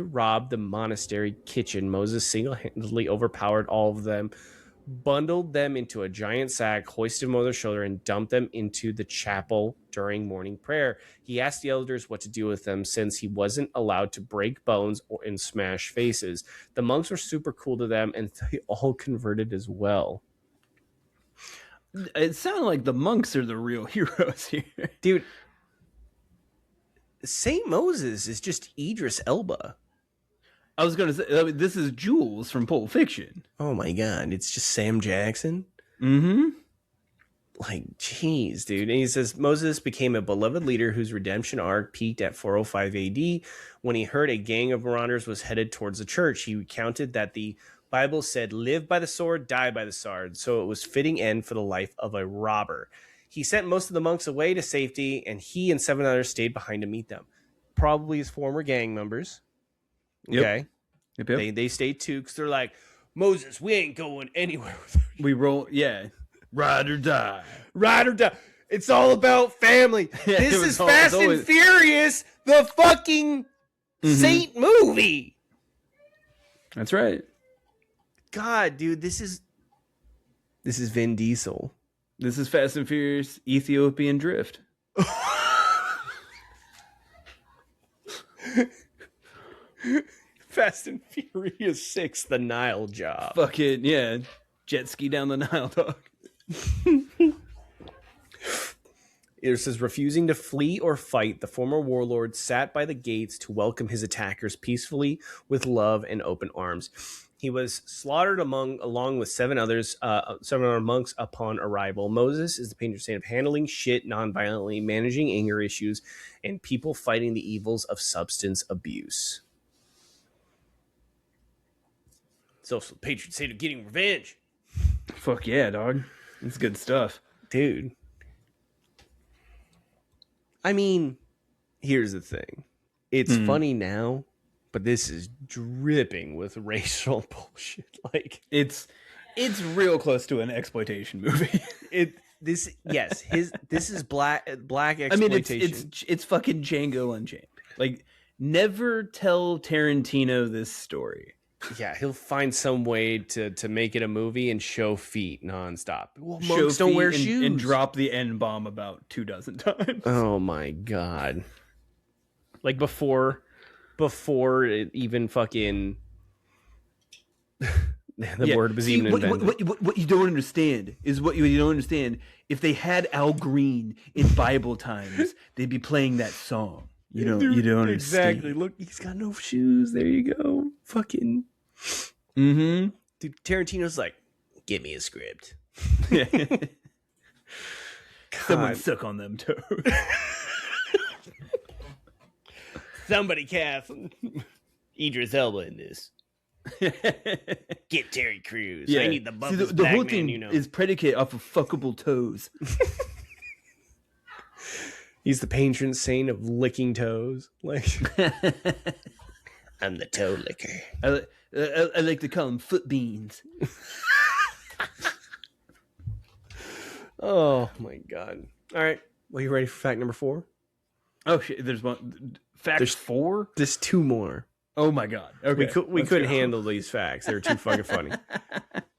rob the monastery kitchen, Moses single-handedly overpowered all of them, bundled them into a giant sack, hoisted them over their shoulder, and dumped them into the chapel during morning prayer. He asked the elders what to do with them since he wasn't allowed to break bones and smash faces. The monks were super cool to them, and they all converted as well. It sounded like the monks are the real heroes here. Dude, Saint Moses is just Idris Elba. I was going to say, this is Jules from Pulp Fiction. Oh my God. It's just Sam Jackson. Mm-hmm. Like, jeez, dude. And he says, Moses became a beloved leader whose redemption arc peaked at 405 AD when he heard a gang of marauders was headed towards the church. He recounted that the Bible said, live by the sword, die by the sword. So it was fitting end for the life of a robber. He sent most of the monks away to safety, and he and 7 others stayed behind to meet them. Probably his former gang members. Okay. Yep. They stayed too because they're like, Moses, we ain't going anywhere with her. We roll, yeah. Ride or die. Ride or die. It's all about family. This is Fast and Furious, the fucking Saint movie. That's right. God, dude, this is Vin Diesel. This is Fast and Furious Ethiopian Drift. Fast and Furious 6, the Nile job. Fucking, yeah. Jet ski down the Nile, dog. It says, refusing to flee or fight, the former warlord sat by the gates to welcome his attackers peacefully with love and open arms. He was slaughtered along with 7 other monks upon arrival. Moses is the patron saint of handling shit non-violently, managing anger issues, and people fighting the evils of substance abuse. It's also the patron saint of getting revenge. Fuck yeah, dog. That's good stuff. Dude. I mean, here's the thing. It's funny now, but this is dripping with racial bullshit. Like it's real close to an exploitation movie. This is black exploitation. I mean, it's fucking Django Unchained. Like, never tell Tarantino this story. Yeah, he'll find some way to make it a movie and show feet nonstop. Well, monks don't wear shoes. And drop the N-bomb about 24 times. Oh my God. Like before it even fucking the word was even invented. What you don't understand is what you don't understand. If they had Al Green in Bible times, they'd be playing that song. You don't understand. Exactly. Look, he's got no shoes. There you go. Fucking. Mm-hmm. Dude, Tarantino's like, give me a script. Someone suck on them toes. Somebody cast Idris Elba in this. Get Terry Crews. Yeah. I need the bumpers. The whole thing is predicated off of fuckable toes. He's the patron saint of licking toes. Like, I'm the toe licker. I like to call them foot beans. Oh my God! All right, well, you ready for fact number 4? Oh shit! There's one. Fact 4. There's 2 more. Oh my god. Okay. We couldn't handle these facts. They were too fucking funny.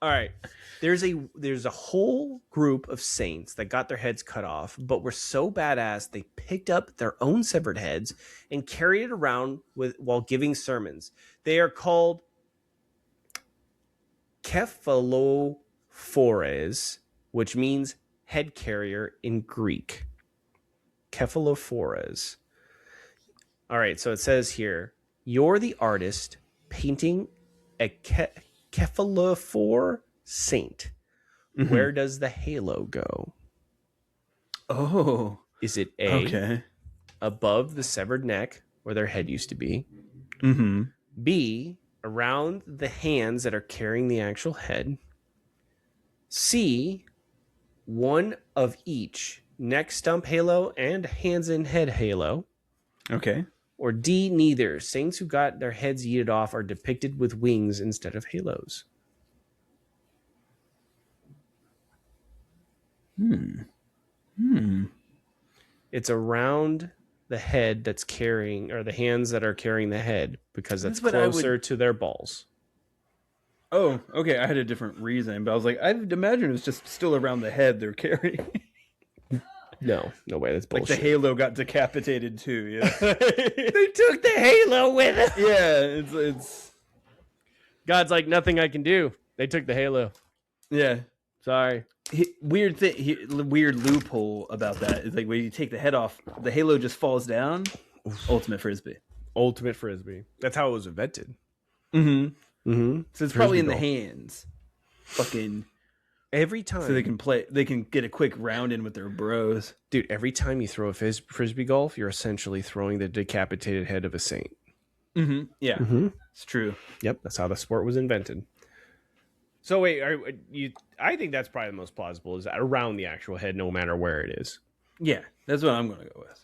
All right. There's a whole group of saints that got their heads cut off, but were so badass they picked up their own severed heads and carried it around while giving sermons. They are called kephalophores, which means head carrier in Greek. Kephalophores. All right, so it says here, you're the artist painting a cephalophore saint. Mm-hmm. Where does the halo go? Oh. Is it A, above the severed neck where their head used to be? Mm-hmm. B, around the hands that are carrying the actual head? C, one of each, neck stump halo and hands and head halo? Okay. Or D, neither. Saints who got their heads yeeted off are depicted with wings instead of halos. It's around the head that's carrying, or the hands that are carrying the head, because that's closer to their balls. Oh, okay. I had a different reason, but I was like, I'd imagine it's just still around the head they're carrying. No way. That's bullshit. Like the halo got decapitated too. Yeah. They took the halo with them. Yeah, it's. God's like, nothing I can do. They took the halo. Yeah. Sorry. Weird loophole about that is like when you take the head off, the halo just falls down. Ultimate frisbee. That's how it was invented. Mm-hmm. Mm-hmm. So it's probably in the hands. Fucking. Every time. So they can get a quick round in with their bros. Dude, every time you throw a frisbee golf, you're essentially throwing the decapitated head of a saint. Mm-hmm. Yeah. Mm-hmm. It's true. Yep, that's how the sport was invented. So wait, I think that's probably the most plausible, is around the actual head, no matter where it is. Yeah, that's what I'm going to go with.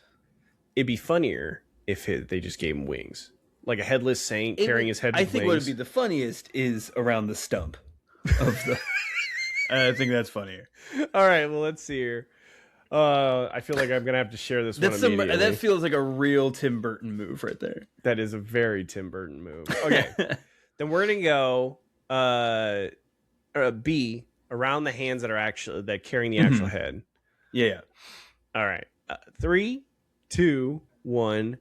It'd be funnier if they just gave him wings. Like a headless saint carrying his head with wings. I think what would be the funniest is around the stump of the... I think that's funnier. All right, well, let's see here. I feel like I'm going to have to share this one immediately. That feels like a real Tim Burton move right there. That is a very Tim Burton move. Okay, then we're going to go B, around the hands that carrying the actual head. Yeah. All right. 3, 2, 1,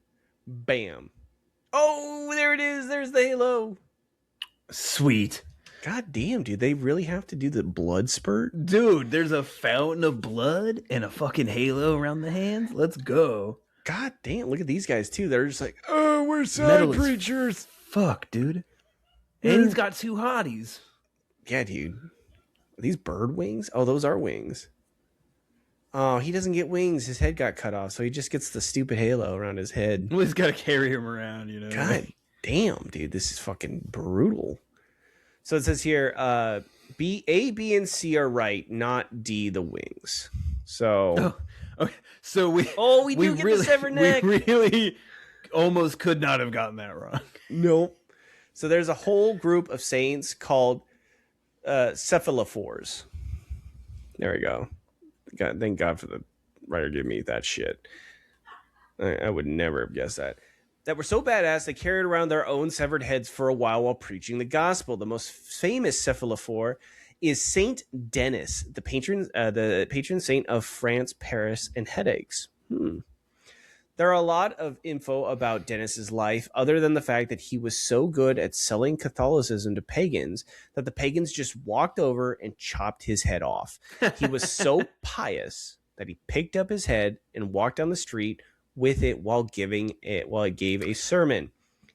bam. Oh, there it is. There's the halo. Sweet. God damn, dude. They really have to do the blood spurt? Dude, there's a fountain of blood and a fucking halo around the hands. Let's go. God damn. Look at these guys, too. They're just like, oh, we're side preachers. Fuck, dude. And he's got 2 hotties. Yeah, dude. Are these bird wings? Oh, those are wings. Oh, he doesn't get wings. His head got cut off, so he just gets the stupid halo around his head. Well, he's got to carry him around, you know. God damn, dude. This is fucking brutal. So it says here, A, B, and C are right, not D, the wings. So... Oh, okay. So we do get the severed neck. We really almost could not have gotten that wrong. Nope. So there's a whole group of saints called cephalophores. There we go. God, thank God for the writer giving me that shit. I would never have guessed that. That were so badass they carried around their own severed heads for a while preaching the gospel. The most famous cephalophore is Saint Denis, the patron saint of France, Paris, and headaches. There are a lot of info about Denis's life, other than the fact that he was so good at selling Catholicism to pagans that the pagans just walked over and chopped his head off. He was so pious that he picked up his head and walked down the street with it while it gave a sermon.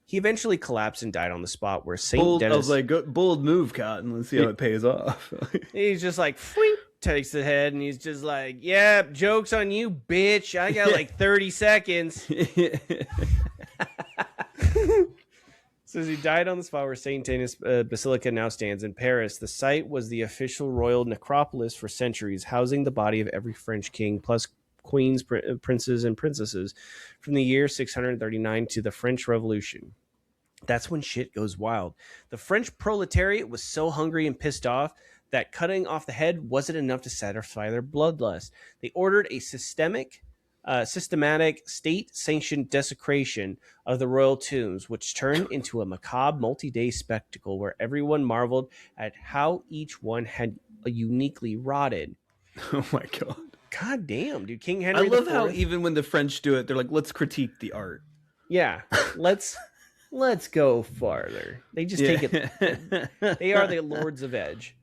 He eventually collapsed and died on the spot, where Saint Denis... I was like, bold move, Cotton. Let's see how it pays off. He's just like, takes the head, and he's just like, yeah, joke's on you, bitch. I got like 30 seconds. Says he died on the spot where Saint Denis Basilica now stands in Paris. The site was the official royal necropolis for centuries, housing the body of every French king, plus queens, princes, and princesses from the year 639 to the French Revolution. That's when shit goes wild. The French proletariat was so hungry and pissed off that cutting off the head wasn't enough to satisfy their bloodlust. They ordered a systemic systematic state-sanctioned desecration of the royal tombs, which turned into a macabre multi-day spectacle where everyone marveled at how each one had uniquely rotted. Oh my god. God damn, dude. King Henry I love IV. how even when the French do it, they're like, let's critique the art. Yeah. Let's go farther. They just take it. They are the lords of edge.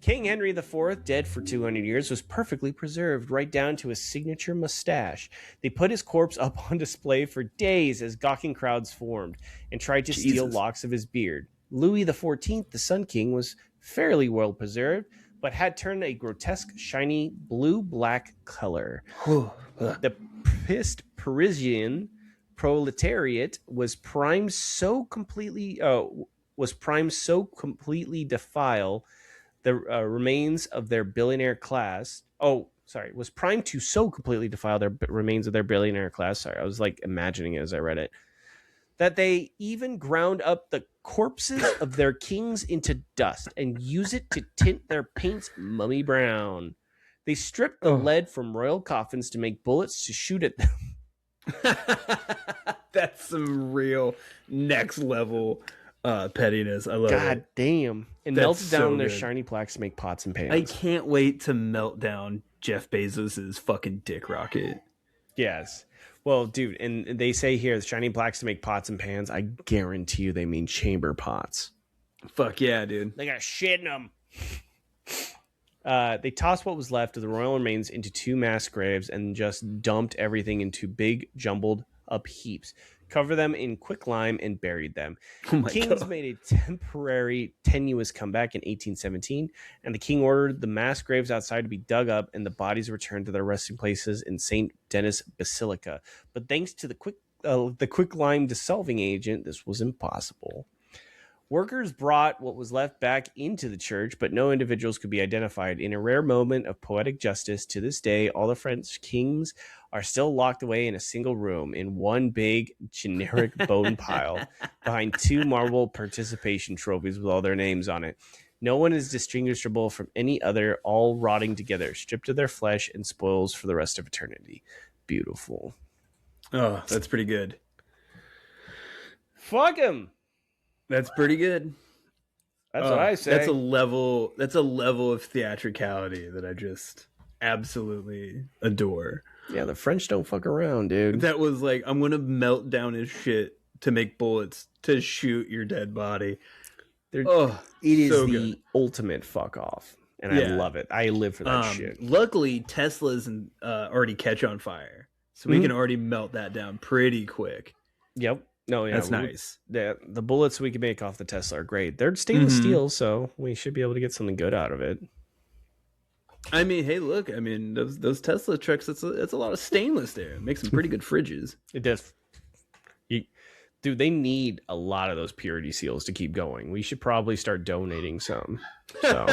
King Henry IV, dead for 200 years, was perfectly preserved, right down to his signature mustache. They put his corpse up on display for days as gawking crowds formed and tried to steal locks of his beard. Louis XIV, the Sun King, was fairly well preserved, but had turned a grotesque, shiny blue-black color. The pissed Parisian proletariat was primed so completely defile the remains of their billionaire class. Was primed to so completely defile their remains of their billionaire class. Sorry, I was like imagining it as I read it. That they even ground up the corpses of their kings into dust and use it to tint their paints mummy brown. They stripped the lead from royal coffins to make bullets to shoot at them. That's some real next level pettiness. I love it. God damn. And melted down their shiny plaques to make pots and pans. I can't wait to melt down Jeff Bezos's fucking dick rocket. Yes. Well, dude, and they say here, the shiny plaques to make pots and pans. I guarantee you they mean chamber pots. Fuck yeah, dude. They got shit in them. They tossed what was left of the royal remains into 2 mass graves and just dumped everything into big, jumbled up heaps. Covered them in quicklime and buried them. Kings made a temporary, tenuous comeback in 1817, and the king ordered the mass graves outside to be dug up and the bodies returned to their resting places in St. Denis Basilica. But thanks to the quicklime dissolving agent, this was impossible. Workers brought what was left back into the church, but no individuals could be identified. In a rare moment of poetic justice, to this day, all the French kings are still locked away in a single room in one big generic bone pile behind 2 marble participation trophies with all their names on it. No one is distinguishable from any other, all rotting together, stripped of their flesh and spoils for the rest of eternity. Beautiful. Oh, that's pretty good. Fuck him. That's pretty good. That's what I say. That's a level of theatricality that I just absolutely adore. Yeah, the French don't fuck around, dude. That was like, I'm gonna melt down his shit to make bullets to shoot your dead body. It is so the ultimate fuck off, and I love it. I live for that shit. Luckily, Teslas already catch on fire, so we can already melt that down pretty quick. Yep. No, yeah, that's nice. The bullets we can make off the Tesla are great. They're stainless steel, so we should be able to get something good out of it. I mean, hey, look. I mean, those Tesla trucks. It's a lot of stainless there. It makes some pretty good fridges. It does. Dude, they need a lot of those purity seals to keep going. We should probably start donating some. So,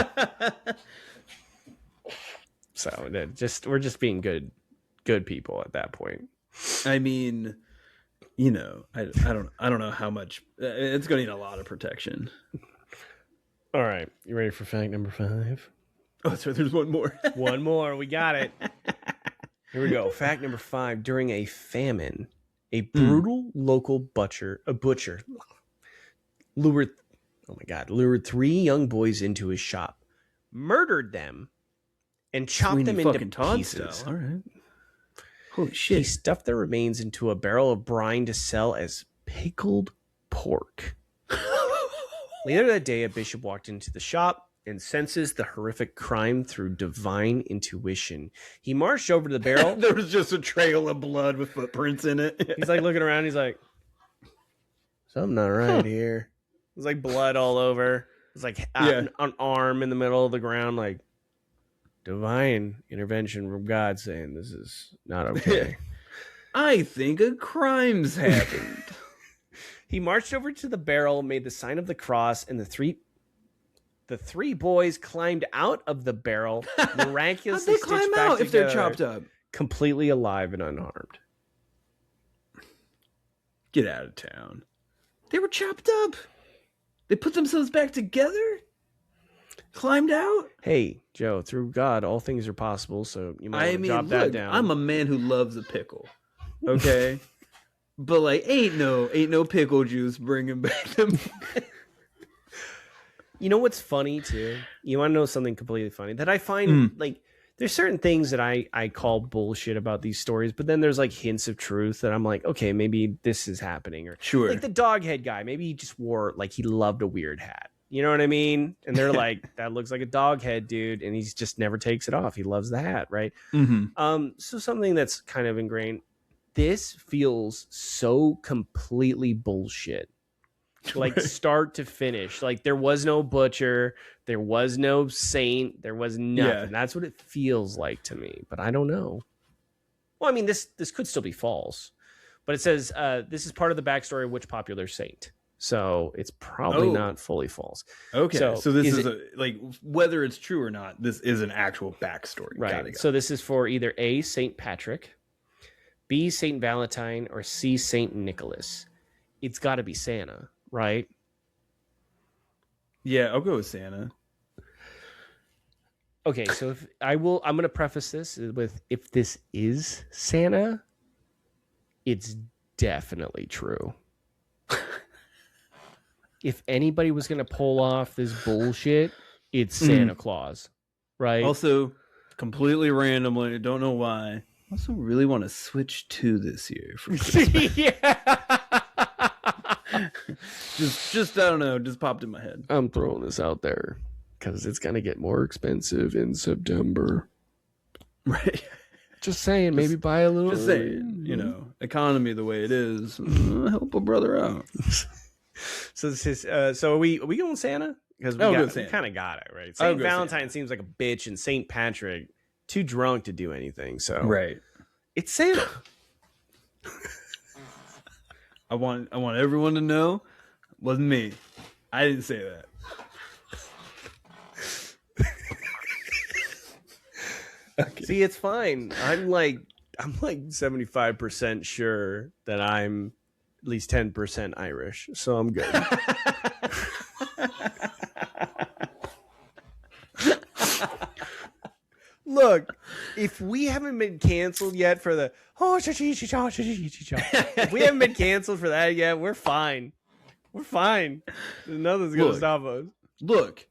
we're just being good people at that point. I mean, you know, I don't know how much it's going to need a lot of protection. All right, you ready for fact number 5? Oh, sorry, there's one more. One more, we got it. Here we go. Fact number 5: during a famine, a brutal local butcher lured 3 young boys into his shop, murdered them, and chopped them into pieces. Style. All right. Holy shit. He stuffed their remains into a barrel of brine to sell as pickled pork. Later that day, a bishop walked into the shop and senses the horrific crime through divine intuition. He marched over to the barrel. There was just a trail of blood with footprints in it. He's like looking around. He's like, something not right here. There's like blood all over. It's like an arm in the middle of the ground, like divine intervention from God saying this is not okay. I think a crime's happened. He marched over to the barrel, made the sign of the cross, and the three boys climbed out of the barrel, miraculously stitched back together, if they're chopped up, completely alive and unharmed. Get out of town. They were chopped up. They put themselves back together? Climbed out? Hey, Joe, through God, all things are possible, so you might want to jot that down. I'm a man who loves a pickle. Okay? But like ain't no pickle juice bringing back them. You know what's funny too? You want to know something completely funny that I find like there's certain things that I call bullshit about these stories, but then there's like hints of truth that I'm like, okay, maybe this is happening. Or sure. Like the dog head guy, maybe he just wore like he loved a weird hat. You know what I mean? And they're like, that looks like a dog head, dude, and he's just never takes it off. He loves the hat, right? So something that's kind of ingrained. This feels so completely bullshit. Like right. Start to finish. Like there was no butcher, there was no saint, there was nothing. Yeah. That's what it feels like to me, but I don't know. Well, I mean, this could still be false, but it says this is part of the backstory of which popular saint, so it's probably not fully false. Okay, so this is like whether it's true or not, this is an actual backstory, right? So this is for either A, Saint Patrick, B, Saint Valentine, or C, Saint Nicholas. It's got to be Santa. Right? Yeah, I'll go with Santa. Okay, so I'm going to preface this with if this is Santa, it's definitely true. If anybody was going to pull off this bullshit, it's Santa Claus, right? Also, completely randomly, don't know why. I also really want to switch 2 this year for Christmas. Yeah. just I don't know, just popped in my head. I'm throwing this out there because it's gonna get more expensive in September. Right. Just saying, maybe buy a little. Just saying, you know, economy the way it is, help a brother out. So this is so are we going Santa? Because we kind of got it right. Saint Valentine seems like a bitch, and Saint Patrick too drunk to do anything. So right, it's Santa. I want everyone to know it wasn't me. I didn't say that. Okay. See, it's fine. I'm like 75% sure that I'm at least 10% Irish, so I'm good. Look, if we haven't been canceled yet for the if we haven't been canceled for that yet, we're fine. We're fine. Nothing's gonna stop us. Look.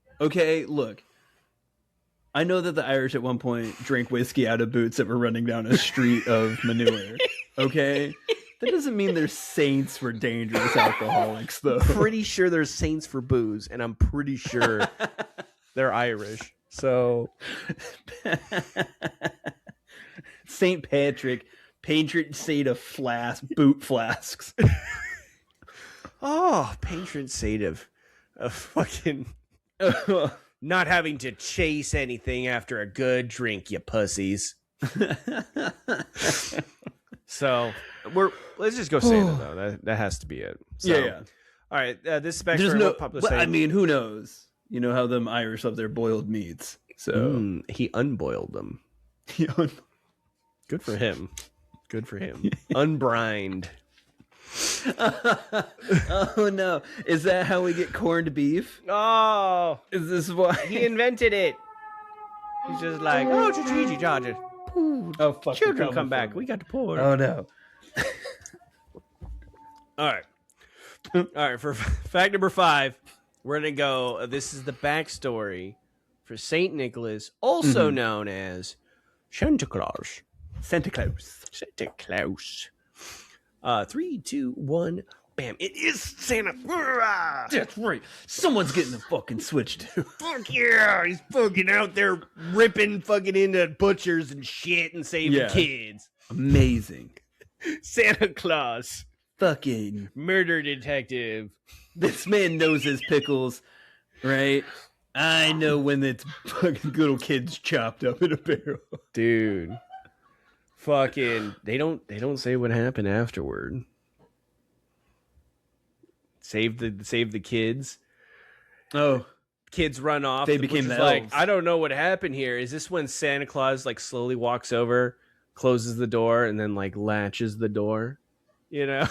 I know that the Irish at one point drank whiskey out of boots that were running down a street of manure. Okay? That doesn't mean they're saints for dangerous alcoholics, though. I'm pretty sure there's saints for booze, and I'm pretty sure they're Irish. So Saint Patrick, patron saint of boot flasks. Oh, patron saint of fucking not having to chase anything after a good drink, you pussies. So let's just go Santa though. That has to be it. So, yeah. All right, this is backstory. I mean, who knows? You know how them Irish love their boiled meats. So he unboiled them. Good for him. Good for him. Unbrined. Oh no! Is that how we get corned beef? Oh, is this why he invented it? He's just like, oh, Georgia. Oh, fuck! Children come back. We got to pour. Oh no! All right. For fact number 5, we're gonna go. This is the backstory for Saint Nicholas, also known as Santa Claus. Santa Claus. 3, 2, 1, bam! It is Santa. That's right. Someone's getting the fucking switch too. Fuck yeah! He's fucking out there ripping fucking into butchers and shit and saving kids. Amazing. Santa Claus. Fucking murder detective. This man knows his pickles, right? I know when it's fucking little kids chopped up in a barrel. Dude. Fucking they don't say what happened afterward. Save the kids. Oh, kids run off. They became the like, elves. I don't know what happened here. Is this when Santa Claus like slowly walks over, closes the door, and then like latches the door? You know.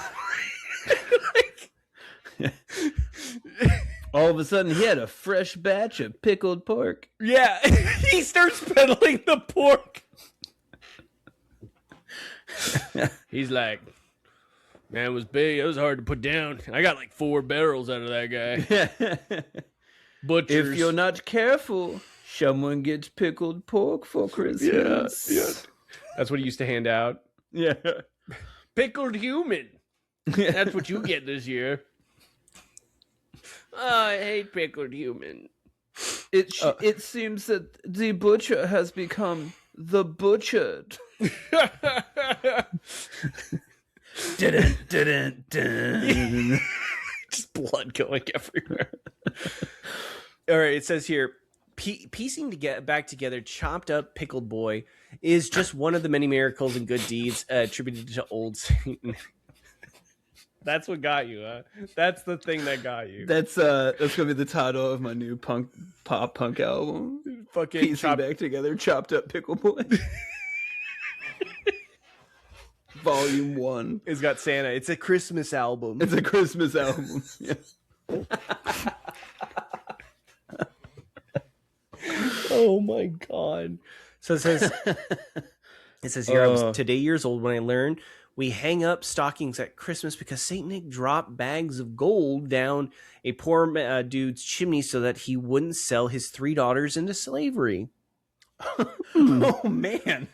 All of a sudden, he had a fresh batch of pickled pork. Yeah, he starts peddling the pork. He's like, man, it was big. It was hard to put down. I got like 4 barrels out of that guy. Butchers. If you're not careful, someone gets pickled pork for Christmas. Yeah. That's what he used to hand out. Yeah. Pickled human. That's what you get this year. Oh, I hate pickled human. It seems that the butcher has become the butchered. Dun. Just blood going everywhere. All right, it says here, piecing to get back together chopped up pickled boy is just one of the many miracles and good deeds attributed to old Satan. That's what got you, huh? That's the thing that got you. That's gonna be the title of my new pop punk album. Fucking piecing back together, chopped up pickle boy. Volume 1. It's got Santa. It's a Christmas album. It's a Christmas album. Yeah. Oh my god. So it says here, I was today years old when I learned we hang up stockings at Christmas because Saint Nick dropped bags of gold down a poor dude's chimney so that he wouldn't sell his 3 daughters into slavery. Oh man.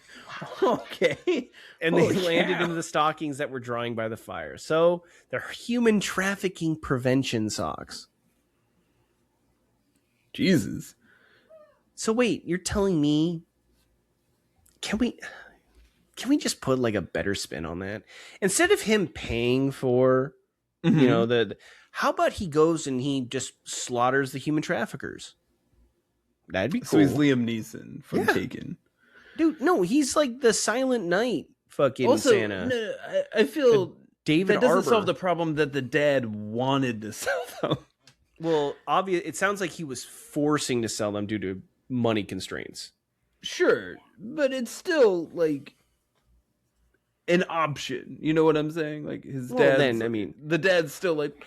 Okay. And they landed into the stockings that were drying by the fire. So they're human trafficking prevention socks. Jesus. So wait, you're telling me can we just put like a better spin on that? Instead of him paying for you know how about he goes and he just slaughters the human traffickers? That'd be cool. So he's Liam Neeson from Taken. Dude, no, he's like the Silent Night fucking also, Santa. No, I feel David that doesn't Arbor. solve the problem that the dad wanted to sell them. Well, it sounds like he was forcing to sell them due to money constraints. Sure, but it's still like an option. You know what I'm saying? Like his dad. Then I mean, the dad's still like.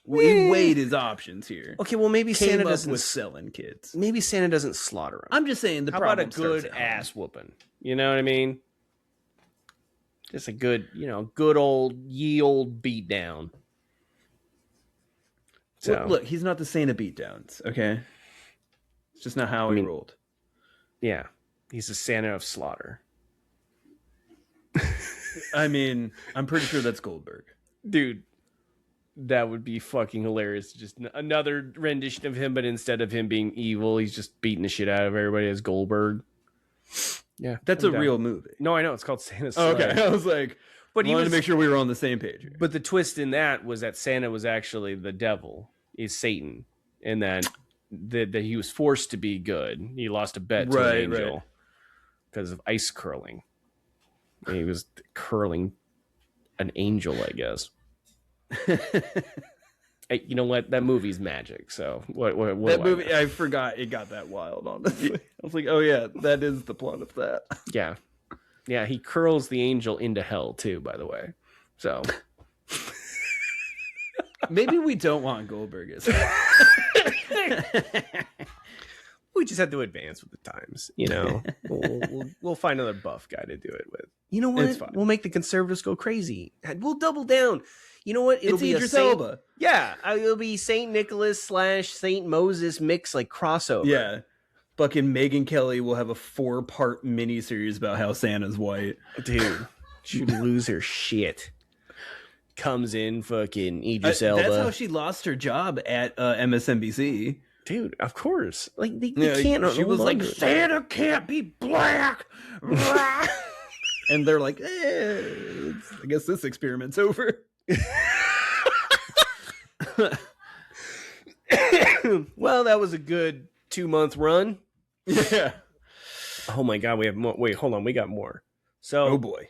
He weighed his options here. Okay, well maybe Came Santa up doesn't with selling kids. Maybe Santa doesn't slaughter them. I'm just saying the How problem about a good starts at ass home. whooping? You know what I mean? Just a good, good old ye old beat down. So Look, he's not the Santa beatdowns. Okay, it's just not how he rolled. Yeah, he's a Santa of slaughter. I mean, I'm pretty sure that's Goldberg, dude. That would be fucking hilarious. Just another rendition of him, but instead of him being evil, he's just beating the shit out of everybody as Goldberg. Yeah, that's a real movie. No, I know. It's called Santa's Sled. Okay, I was like, but he wanted to make sure we were on the same page here. But the twist in that was that Santa was actually the devil, is Satan, and that he was forced to be good. He lost a bet to an angel because of ice curling. He was curling an angel, I guess. Hey, you know what? That movie's magic. So what that movie? I forgot it got that wild. Honestly, I was like, oh yeah, that is the plot of that. Yeah. He curls the angel into hell too. By the way, so maybe we don't want Goldberg as. We just have to advance with the times. We'll find another buff guy to do it with. You know what? We'll make the conservatives go crazy. We'll double down. You know what? It'll be Idris Elba. Yeah, it'll be Saint Nicholas / Saint Moses mix like crossover. Yeah, fucking Megyn Kelly will have a 4-part miniseries about how Santa's white. Dude, she'd lose her shit. Comes in fucking Idris Elba. That's how she lost her job at MSNBC. Dude, of course. Like they can't. She was like, Santa can't be black. And they're like, I guess this experiment's over. Well, that was a good 2-month run. Yeah. Oh my god, we have more. Wait, hold on, we got more. So, oh boy.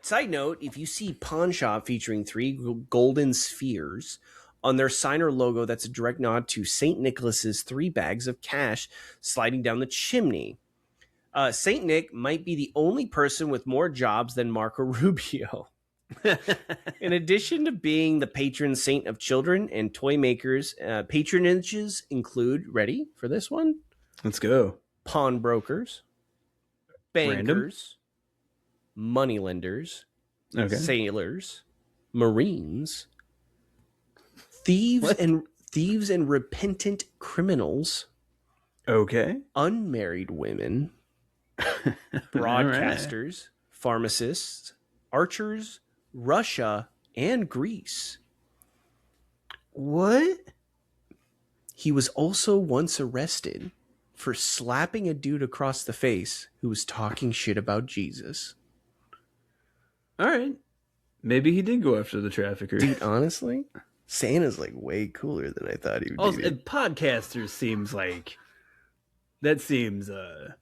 Side note: if you see pawn shop featuring 3 golden spheres on their signer logo, that's a direct nod to Saint Nicholas's 3 bags of cash sliding down the chimney. Saint Nick might be the only person with more jobs than Marco Rubio. In addition to being the patron saint of children and toy makers, patronages include, ready for this one? Let's go. Pawnbrokers, bankers, moneylenders, sailors, marines, thieves and repentant criminals, unmarried women, broadcasters, pharmacists, archers, Russia, and Greece. What? He was also once arrested for slapping a dude across the face who was talking shit about Jesus. All right. Maybe he did go after the trafficker. Dude, honestly, Santa's like way cooler than I thought he would also, be. Podcasters seems like... That seems a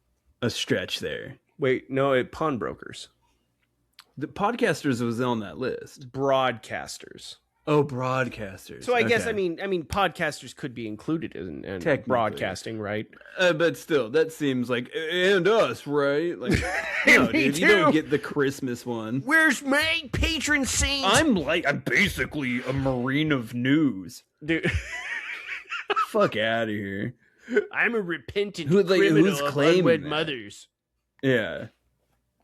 stretch there. Wait, no, pawnbrokers. The podcasters was on that list. Broadcasters. Oh, broadcasters. So I guess I mean podcasters could be included in broadcasting, right? But still, that seems like and us, right? Like, no, dude, you don't get the Christmas one. Where's my patron saint? I'm basically a marine of news, dude. Fuck out of here. I'm a repentant criminal who's of claiming unwed that? mothers. Yeah.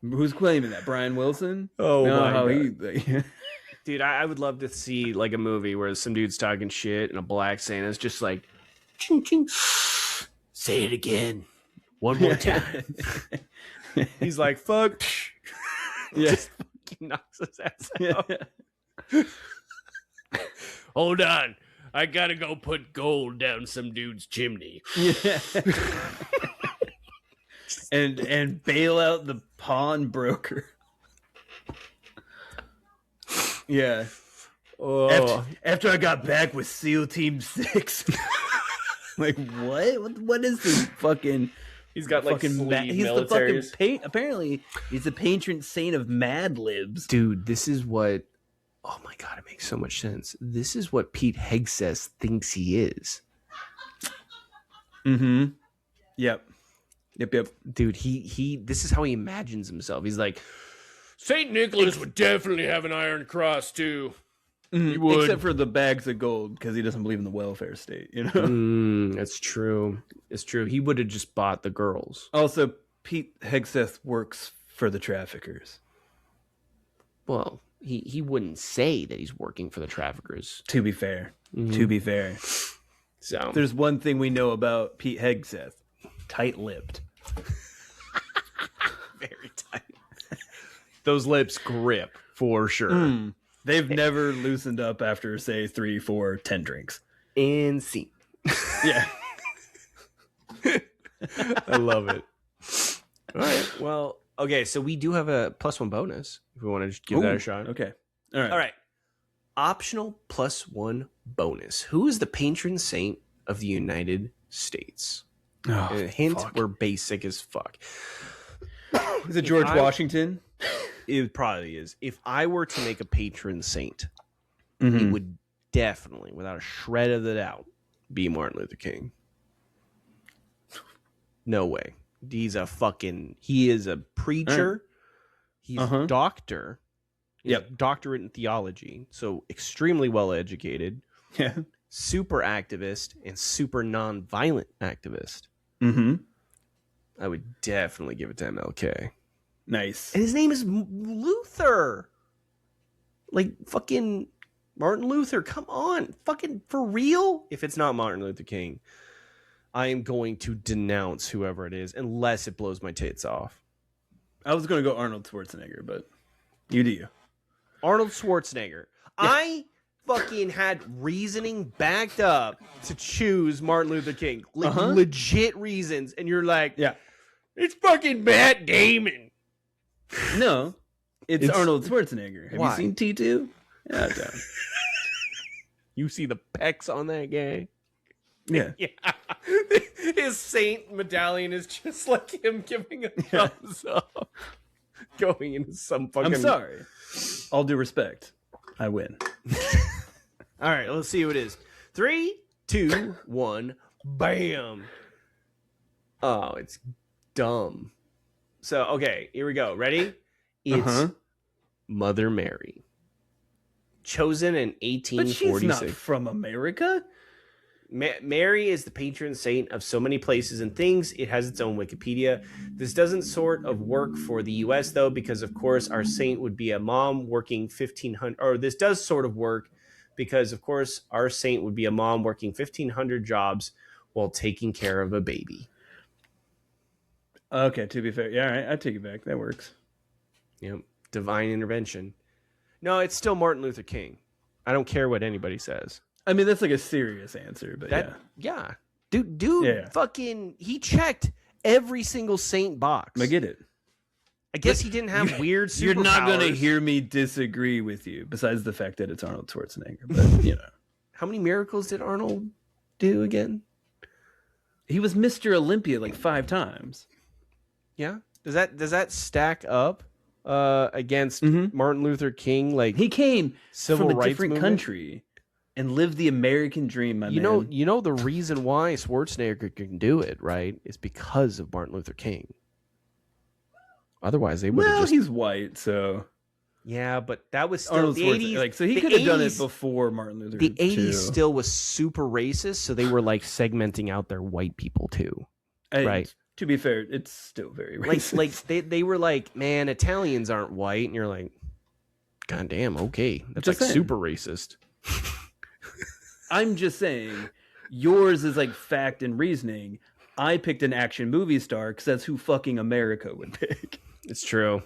Who's claiming that? Brian Wilson? Oh, my God. Dude, I would love to see like a movie where some dude's talking shit and a black Santa's just like, ching, ching. Say it again. One more time. He's like, fuck. Yeah. Just fucking knocks his ass out. Hold on. I gotta go put gold down some dude's chimney. Yeah. and bail out the pawnbroker. Yeah. Oh. After I got back with SEAL Team 6. Like, what? What is this fucking... He's got like fucking he's militaries. the fucking apparently, he's the patron saint of Mad Libs. Dude, this is what... Oh my God, it makes so much sense. This is what Pete Hegseth thinks he is. Mm-hmm. Yep. Dude, he this is how he imagines himself. He's like, St. Nicholas would definitely have an iron cross too. He would. Except for the bags of gold, because he doesn't believe in the welfare state, you know? That's true. It's true. He would have just bought the girls. Also, Pete Hegseth works for the traffickers. Well, he wouldn't say that he's working for the traffickers. To be fair. To be fair. So there's one thing we know about Pete Hegseth. Tight-lipped. Very tight. Those lips grip for sure. They've never loosened up after, say, 3, 4, 10 drinks. And scene. Yeah. I love it. All right. Well, okay. So we do have a +1 bonus if we want to just give that a shot. Okay. All right. Optional +1 bonus. Who is the patron saint of the United States? Hint, we're basic as fuck. Is it George Washington? It probably is. If I were to make a patron saint, it would definitely, without a shred of the doubt, be Martin Luther King. No way. He is a preacher. He's a doctor. He's a doctorate in theology. So extremely well educated. Yeah. Super activist and super non-violent activist. Mm-hmm. I would definitely give it to MLK. Nice. And his name is Luther. Like fucking Martin Luther. Come on. Fucking for real? If it's not Martin Luther King, I am going to denounce whoever it is unless it blows my tits off. I was going to go Arnold Schwarzenegger, but you do you. Arnold Schwarzenegger. Yeah. I fucking had reasoning backed up to choose Martin Luther King. Like legit reasons. And you're like, yeah, it's fucking Matt Damon. No, it's Arnold Schwarzenegger. Have Why? you seen T2? Yeah, you see the pecs on that guy? Yeah. Yeah. His saint medallion is just like him giving a thumbs up. Going into some fucking... I'm sorry. All due respect. I win. All right, let's see who it is. 3, 2, 1, bam. Oh, it's dumb. So, okay, here we go. Ready? It's Mother Mary. chosen in But 1846. she's not from America. Mary is the patron saint of so many places and things. It has its own Wikipedia. This doesn't sort of work for the US, though, because, of course, our saint would be a mom working 1,500... Or this does sort of work because, of course, our saint would be a mom working 1,500 jobs while taking care of a baby. Okay, to be fair. Yeah, all right, I take it back. That works. Yep. Divine intervention. No, it's still Martin Luther King. I don't care what anybody says. I mean, that's like a serious answer, but yeah. Dude, fucking, he checked every single saint box. I get it. I guess he didn't have weird superpowers. You're not going to hear me disagree with you, besides the fact that it's Arnold Schwarzenegger. But, you know. How many miracles did Arnold do again? He was Mr. Olympia like 5 times. Yeah? Does that stack up against Martin Luther King? Like, he came civil from a rights different movement? Country and lived the American dream, man. You know the reason why Schwarzenegger can do it, right? Is because of Martin Luther King. Otherwise, they would have just... he's white, so... Yeah, but that was still Arnold the 80s. Like, so he could have done it before Martin Luther. The 80s too. still was super racist, so they were like segmenting out their white people too. Right. To be fair, it's still very racist. Like they were like, man, Italians aren't white, and you're like, God damn, okay. That's Just like saying. super racist. I'm just saying, yours is like fact and reasoning. I picked an action movie star because that's who fucking America would pick. It's true.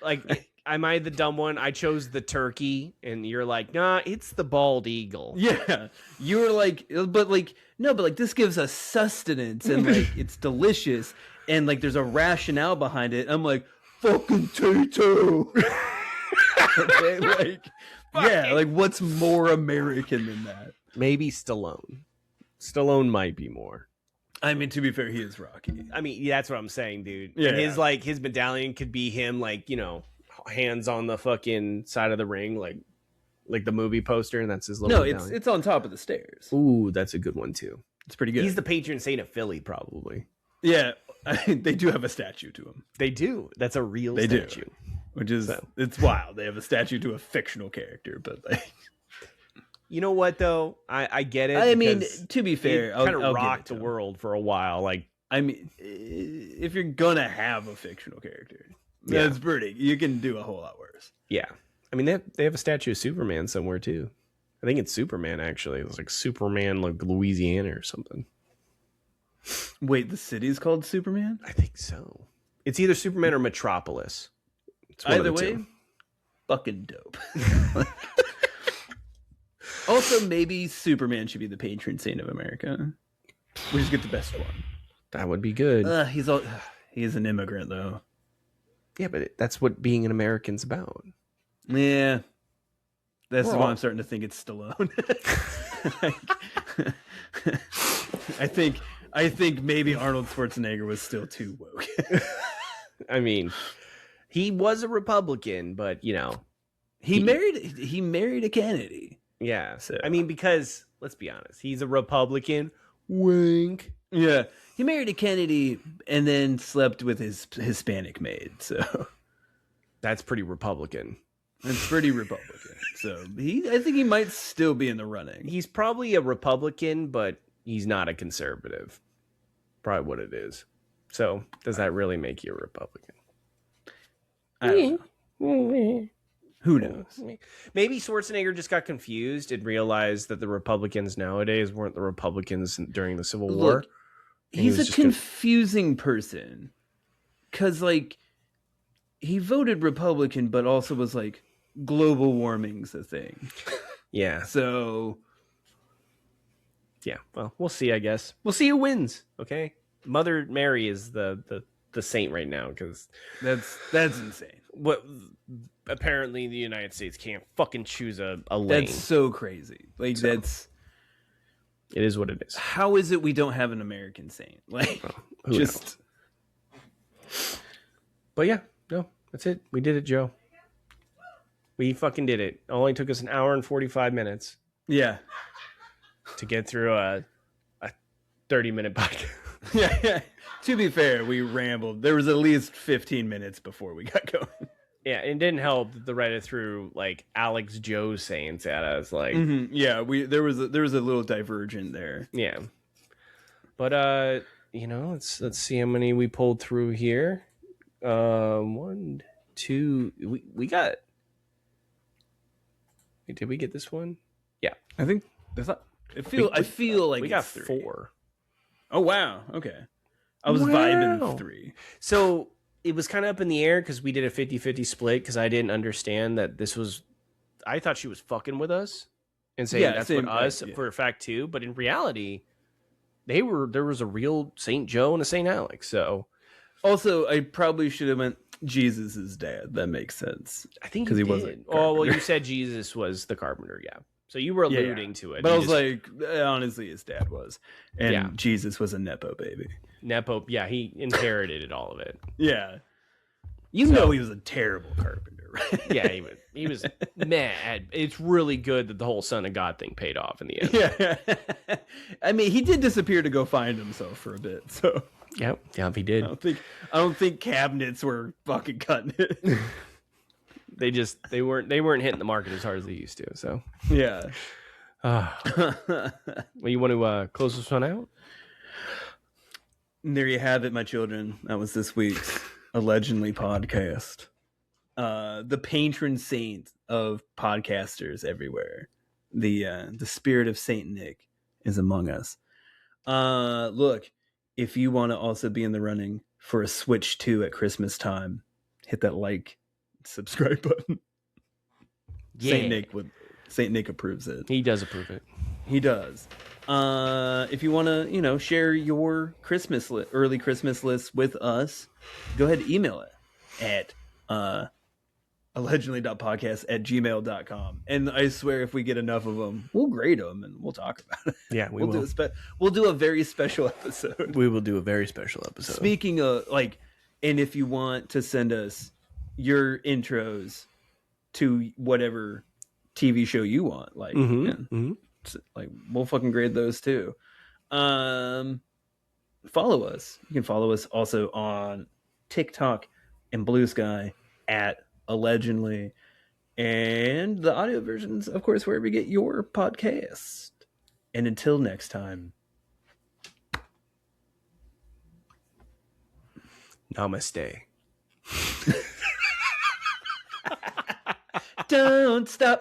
Like, am I the dumb one? I chose the turkey, and you're like, nah, it's the bald eagle. Yeah, you were like, but this gives us sustenance and like it's delicious and like there's a rationale behind it. I'm like, fucking Tito. Okay, like, yeah, like what's more American than that? Maybe Stallone. Stallone might be more. I mean, to be fair, he is Rocky. I mean, that's what I'm saying, dude. Yeah. And his medallion could be him, like, you know, hands on the fucking side of the ring, like the movie poster, and that's his little medallion. It's on top of the stairs. Ooh, that's a good one too. It's pretty good. He's the patron saint of Philly, probably. Yeah, they do have a statue to him. They do. That's a real statue. Which is, it's wild. They have a statue to a fictional character, but like... You know what, though? I get it. I mean, to be fair, kind of rocked the world for a while. Like, I mean, if you're gonna have a fictional character, that's pretty. You can do a whole lot worse. Yeah, I mean, they have a statue of Superman somewhere too. I think it's Superman actually. It was like Superman, like Louisiana or something. Wait, the city's called Superman? I think so. It's either Superman or Metropolis. It's either way, fucking dope. Also, maybe Superman should be the patron saint of America. We just get the best one. That would be good. He's an immigrant, though. Yeah, but that's what being an American's about. Yeah. That's why I'm starting to think it's Stallone. I think maybe Arnold Schwarzenegger was still too woke. I mean, he was a Republican, but, you know. He married a Kennedy. Yeah. So. I mean, because, let's be honest, he's a Republican. Wink. Yeah. He married a Kennedy and then slept with his Hispanic maid. So that's pretty Republican. That's pretty Republican. So I think he might still be in the running. He's probably a Republican, but he's not a conservative. Probably what it is. So does that really make you a Republican? I don't know. Who knows? Maybe Schwarzenegger just got confused and realized that the Republicans nowadays weren't the Republicans during the Civil War. Look, he's a confusing person. Because, like, he voted Republican, but also was like, global warming's a thing. Yeah. So, yeah. Well, we'll see, I guess. We'll see who wins, okay? Mother Mary is the saint right now, because... That's insane. What... Apparently, the United States can't fucking choose a lane. That's so crazy. Like, it is what it is. How is it we don't have an American saint? Like, who knows? But yeah, no, that's it. We did it, Joe. We fucking did it. It only took us an hour and 45 minutes. Yeah. To get through a 30-minute podcast. Yeah. To be fair, we rambled. There was at least 15 minutes before we got going. Yeah, it didn't help that the Reddit threw like Alex Joe saints at us. Like, Yeah, there was a little divergent there. Yeah, but let's see how many we pulled through here. 1, 2. We got. Did we get this one? Yeah, I think I feel like we got it's 3. 4. Oh wow, okay. I was Wow. vibing 3. So it was kind of up in the air because we did a 50-50 split because I didn't understand that this was. I thought she was fucking with us and saying that's same, what us right, for a fact too. But in reality, there was a real Saint Joe and a Saint Alex. So also, I probably should have went Jesus' dad. That makes sense. I think because he wasn't. Oh well, you said Jesus was the carpenter. Yeah. So you were alluding to it. But I was like, honestly, his dad was, and Jesus was a nepo baby. Nepo, yeah, he inherited all of it. Yeah, you know he was a terrible carpenter, right? Yeah, he was mad. It's really good that the whole Son of God thing paid off in the end. Yeah, I mean, he did disappear to go find himself for a bit. So yeah, he did. I don't think cabinets were fucking cutting it. they weren't hitting the market as hard as they used to. So yeah. Well, you want to close this one out? And there you have it, my children. That was this week's Allegendly podcast. The patron saint of podcasters everywhere. The spirit of Saint Nick is among us. Look, if you want to also be in the running for a Switch 2 at Christmas time, hit that like, subscribe button. Yeah. Saint Nick approves it. He does approve it. He does. If you want to, share your early Christmas list with us, go ahead and email it at allegedly.podcast@gmail.com. And I swear, if we get enough of them, we'll grade them and we'll talk about it. Yeah, we'll do a very special episode. We will do a very special episode. Speaking of and if you want to send us your intros to whatever TV show you want, we'll fucking grade those too. Follow us. You can follow us also on TikTok and Blue Sky at Allegendly, and the audio versions, of course, wherever you get your podcast. And until next time, namaste. Don't stop.